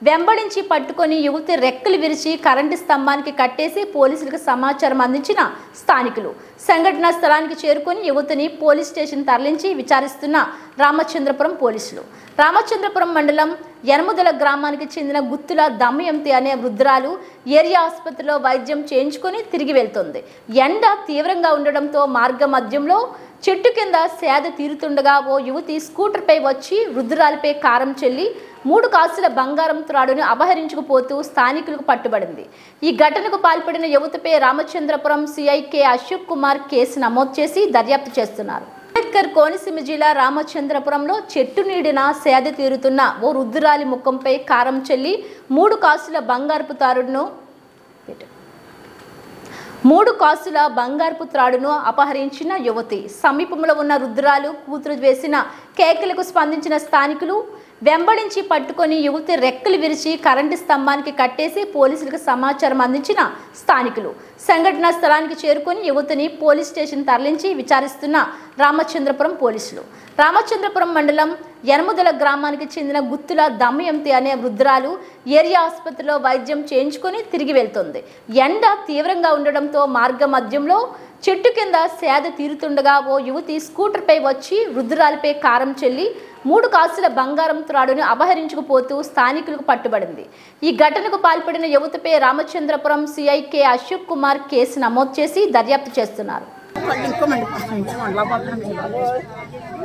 వెంబడించి పట్టుకొని యువతి రెక్కలు విరిచి కరెంటు స్తంభానికి కట్టేసి పోలీసులకు సమాచారం అందించిన స్థానికులు సంఘటనా స్థలానికి చేరుకొని యువతిని పోలీస్ స్టేషన్ తరలించి విచారిస్తున్న రామచంద్రపురం పోలీసులు. రామచంద్రపురం మండలం యనముదల గ్రామానికి చెందిన గుత్తుల దమయంతి అనే వృద్ధురాలు ఏరియా ఆసుపత్రిలో వైద్యం చేయించుకొని తిరిగి వెళ్తుంది. ఎండ తీవ్రంగా ఉండడంతో మార్గ మధ్యంలో చెట్టు కింద సేద తీరుతుండగా ఓ యువతి స్కూటర్పై వచ్చి వృద్ధురాలిపై కారం చెల్లి 3 కాసుల బంగారం త్రాడును అపహరించుకుపోతూ స్థానికులకు పట్టుబడింది. ఈ ఘటనకు పాల్పడిన యువతిపై Ramachandrapuram CI K Ashok Kumar case నమోదు చేసి దర్యాప్తు చేస్తున్నారు. అంబేద్కర్ కోనసీమ జిల్లా రామచంద్రపురంలో చెట్టు నీడిన సేద తీరుతున్న ఓ వృద్ధురాలి ముఖంపై కారం చెల్లి 3 కాసుల బంగారపు త్రాడును అపహరించిన యువతి. సమీపంలో ఉన్న వృద్ధురాలు కూతురు వేసిన కేకలకు స్పందించిన స్థానికులు వెంబడించి పట్టుకొని యువతి రెక్కలు విరిచి కరెంటు స్తంభానికి కట్టేసి పోలీసులకు సమాచారం అందించిన స్థానికులు సంఘటనా స్థలానికి చేరుకొని యువతిని పోలీస్ స్టేషన్ తరలించి విచారిస్తున్న రామచంద్రపురం పోలీసులు. రామచంద్రపురం మండలం యనముదల గ్రామానికి చెందిన గుత్తుల దమయంతి అనే వృద్ధురాలు ఏరియా ఆసుపత్రిలో వైద్యం చేయించుకొని తిరిగి వెళ్తుంది. ఎండ తీవ్రంగా ఉండడంతో మార్గ మధ్యంలో చెట్టు కింద సేద తీరుతుండగా ఓ యువతి స్కూటర్పై వచ్చి వృద్ధురాలిపై కారం చెల్లి 3 కాసుల బంగారం త్రాడును అపహరించుకుపోతూ స్థానికులకు పట్టుబడింది. ఈ ఘటనకు పాల్పడిన యువతిపై Ramachandrapuram CI K Ashok Kumar case నమోదు చేసి దర్యాప్తు చేస్తున్నారు.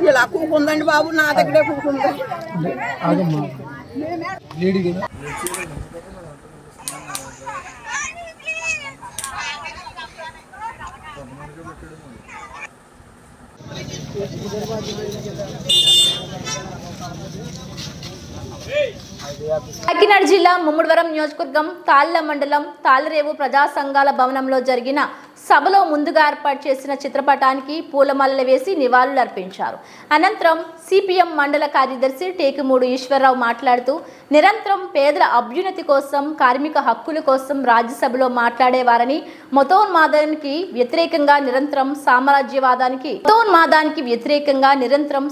ఇలా కూకుందండి బాబు, నా దగ్గరే కూకుంది. కాకినాడ జిల్లా ముమ్మడివరం నియోజకవర్గం తాళ్ల మండలం తాళ్లరేవు ప్రజా సంఘాల భవనంలో జరిగిన సభలో ముందుగా ఏర్పాటు చేసిన చిత్రపటానికి పూలమాలలు వేసి నివాళులు అర్పించారు. అనంతరం సిపిఎం మండల కార్యదర్శి టేకుమూడు ఈశ్వరరావు మాట్లాడుతూ నిరంతరం పేదల అభ్యున్నతి కోసం, కార్మిక హక్కుల కోసం రాజ్యసభలో మాట్లాడేవారని, మతోన్మాదానికి వ్యతిరేకంగా నిరంతరం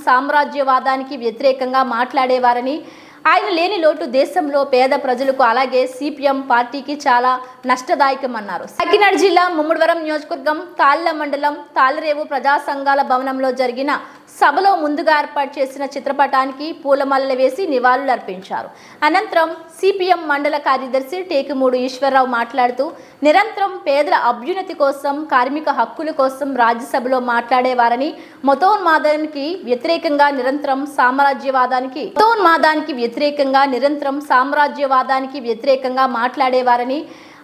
సామ్రాజ్యవాదానికి వ్యతిరేకంగా మాట్లాడేవారని, ఆయన లేని లోటు దేశంలో పేద ప్రజలకు అలాగే సిపిఎం పార్టీకి చాలా నష్టదాయకమన్నారు. కాకినాడ జిల్లా ముమ్మడివరం నియోజకవర్గం తాళ్ల మండలం తాళ్లరేవు ప్రజా సంఘాల భవనంలో జరిగిన సభలో ముందుగా ఏర్పాటు చేసిన చిత్రపటానికి పూలమాలలు వేసి నివాళులు అర్పించారు. అనంతరం సిపిఎం మండల కార్యదర్శి టేకుమూడు ఈశ్వరరావు మాట్లాడుతూ నిరంతరం పేదల అభ్యున్నతి కోసం కార్మిక హక్కుల కోసం రాజ్యసభలో మాట్లాడేవారని మతోన్మాదానికి వ్యతిరేకంగా నిరంతరం సామ్రాజ్యవాదానికి వ్యతిరేకంగా మాట్లాడేవారని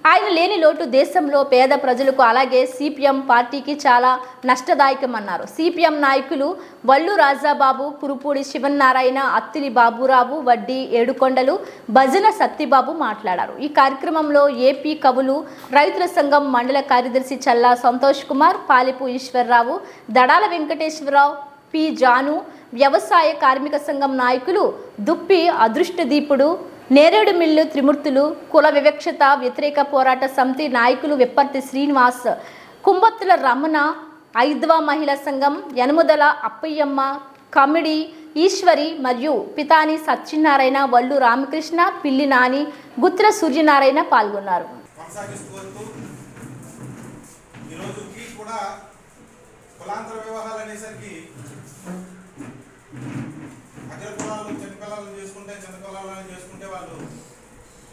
ఆయన లేని లోటు దేశంలో పేద ప్రజలకు అలాగే సిపిఎం పార్టీకి చాలా నష్టదాయకమన్నారు. సిపిఎం నాయకులు వల్లు రాజాబాబు, కురుపూడి శివనారాయణ, అత్తిలి బాబురావు, వడ్డీ ఏడుకొండలు, భజన సత్తిబాబు మాట్లాడారు. ఈ కార్యక్రమంలో ఏపీ కవులు రైతుల సంఘం మండల కార్యదర్శి చల్లా సంతోష్ కుమార్, పాలిపు ఈశ్వరరావు, దడాల వెంకటేశ్వరరావు, పి జాను, వ్యవసాయ కార్మిక సంఘం నాయకులు దుప్పి అదృష్టదీపుడు, నేరేడు మిల్లు త్రిమూర్తులు, కుల వివక్షత వ్యతిరేక పోరాట సమితి నాయకులు వెప్పర్తి శ్రీనివాస్, కుంబత్తుల రమణ, ఐద్వ మహిళా సంఘం యనముదల అప్పయ్యమ్మ, కమిడి ఈశ్వరి మరియు పితాని సత్యనారాయణ, వల్లు రామకృష్ణ, పిల్లి నాని, గుత్ర సూర్యనారాయణ పాల్గొన్నారు.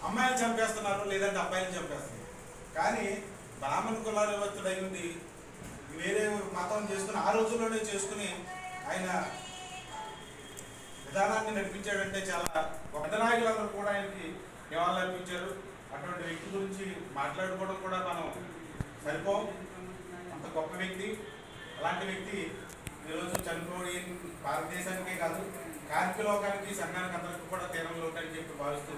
అమ్మాయిలు చంపేస్తున్నారు, లేదంటే అబ్బాయిలు చంపేస్తున్నారు. కానీ బ్రాహ్మణ కులాల వ్యవస్థ ఉండి వేరే మతం చేసుకుని ఆ రోజుల్లోనే చేసుకుని ఆయన విధానాన్ని నడిపించాడంటే చాలా పెద్ద నాయకులందరూ కూడా ఆయనకి నివాళులు అర్పించారు. అటువంటి వ్యక్తి గురించి మాట్లాడుకోవడం కూడా మనం సరిపోం. అంత గొప్ప వ్యక్తి. అలాంటి వ్యక్తి ఈరోజు చనిపోయి భారతదేశానికే కాదు కార్మిక లోకానికి సంఘానికి అందరికీ కూడా తీరం లోకని చెప్పి భావిస్తూ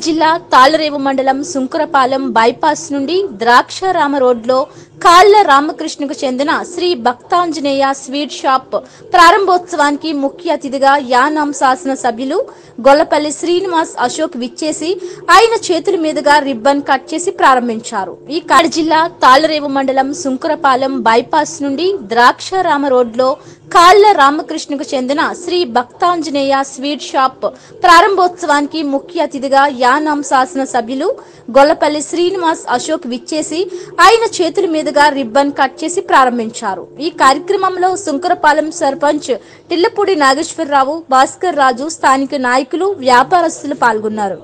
జిల్లా తాళ్లరేవు మండలం సుంకరపాలెం బైపాస్ నుండి ద్రాక్షారామ రోడ్లో కాళ్ల రామకృష్ణకు చెందిన శ్రీ భక్తాంజనేయ స్వీట్ షాప్ ప్రారంభోత్సవానికి ముఖ్య అతిథిగా యానాం శాసన సభ్యులు గొల్లపల్లి శ్రీనివాస్ అశోక్ విచ్చేసి ఆయన చేతుల మీదుగా రిబ్బన్ కట్ చేసి ప్రారంభించారు. ఈ జిల్లా తాళ్లరేవు మండలం సుంకరపాలెం బైపాస్ నుండి ద్రాక్షారామ రోడ్లో కాళ్ల రామకృష్ణకు చెందిన శ్రీ భక్తాంజనేయ స్వీట్ షాప్ ప్రారంభోత్సవానికి ముఖ్య అతిథిగా యానాం శాసన సభ్యులు గొల్లపల్లి శ్రీనివాస్ అశోక్ విచ్చేసి ఆయన చేతుల మీదుగా రిబ్బన్ కట్ చేసి ప్రారంభించారు. ఈ కార్యక్రమంలో సుంకరపాలెం సర్పంచ్ టిల్లపూడి నాగేశ్వరరావు, భాస్కర్ రాజు, స్థానిక నాయకులు, వ్యాపారస్తులు పాల్గొన్నారు.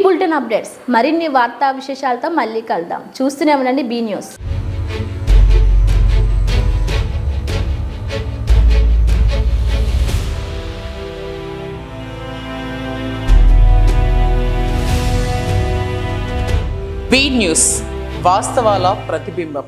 బులెటిన్ అప్డేట్స్ మరిన్ని వార్తా విశేషాలతో మళ్ళీ కలుద్దాం. చూస్తూనే ఉండండి బీ న్యూస్. బీ న్యూస్ వాస్తవాల ప్రతిబింబం.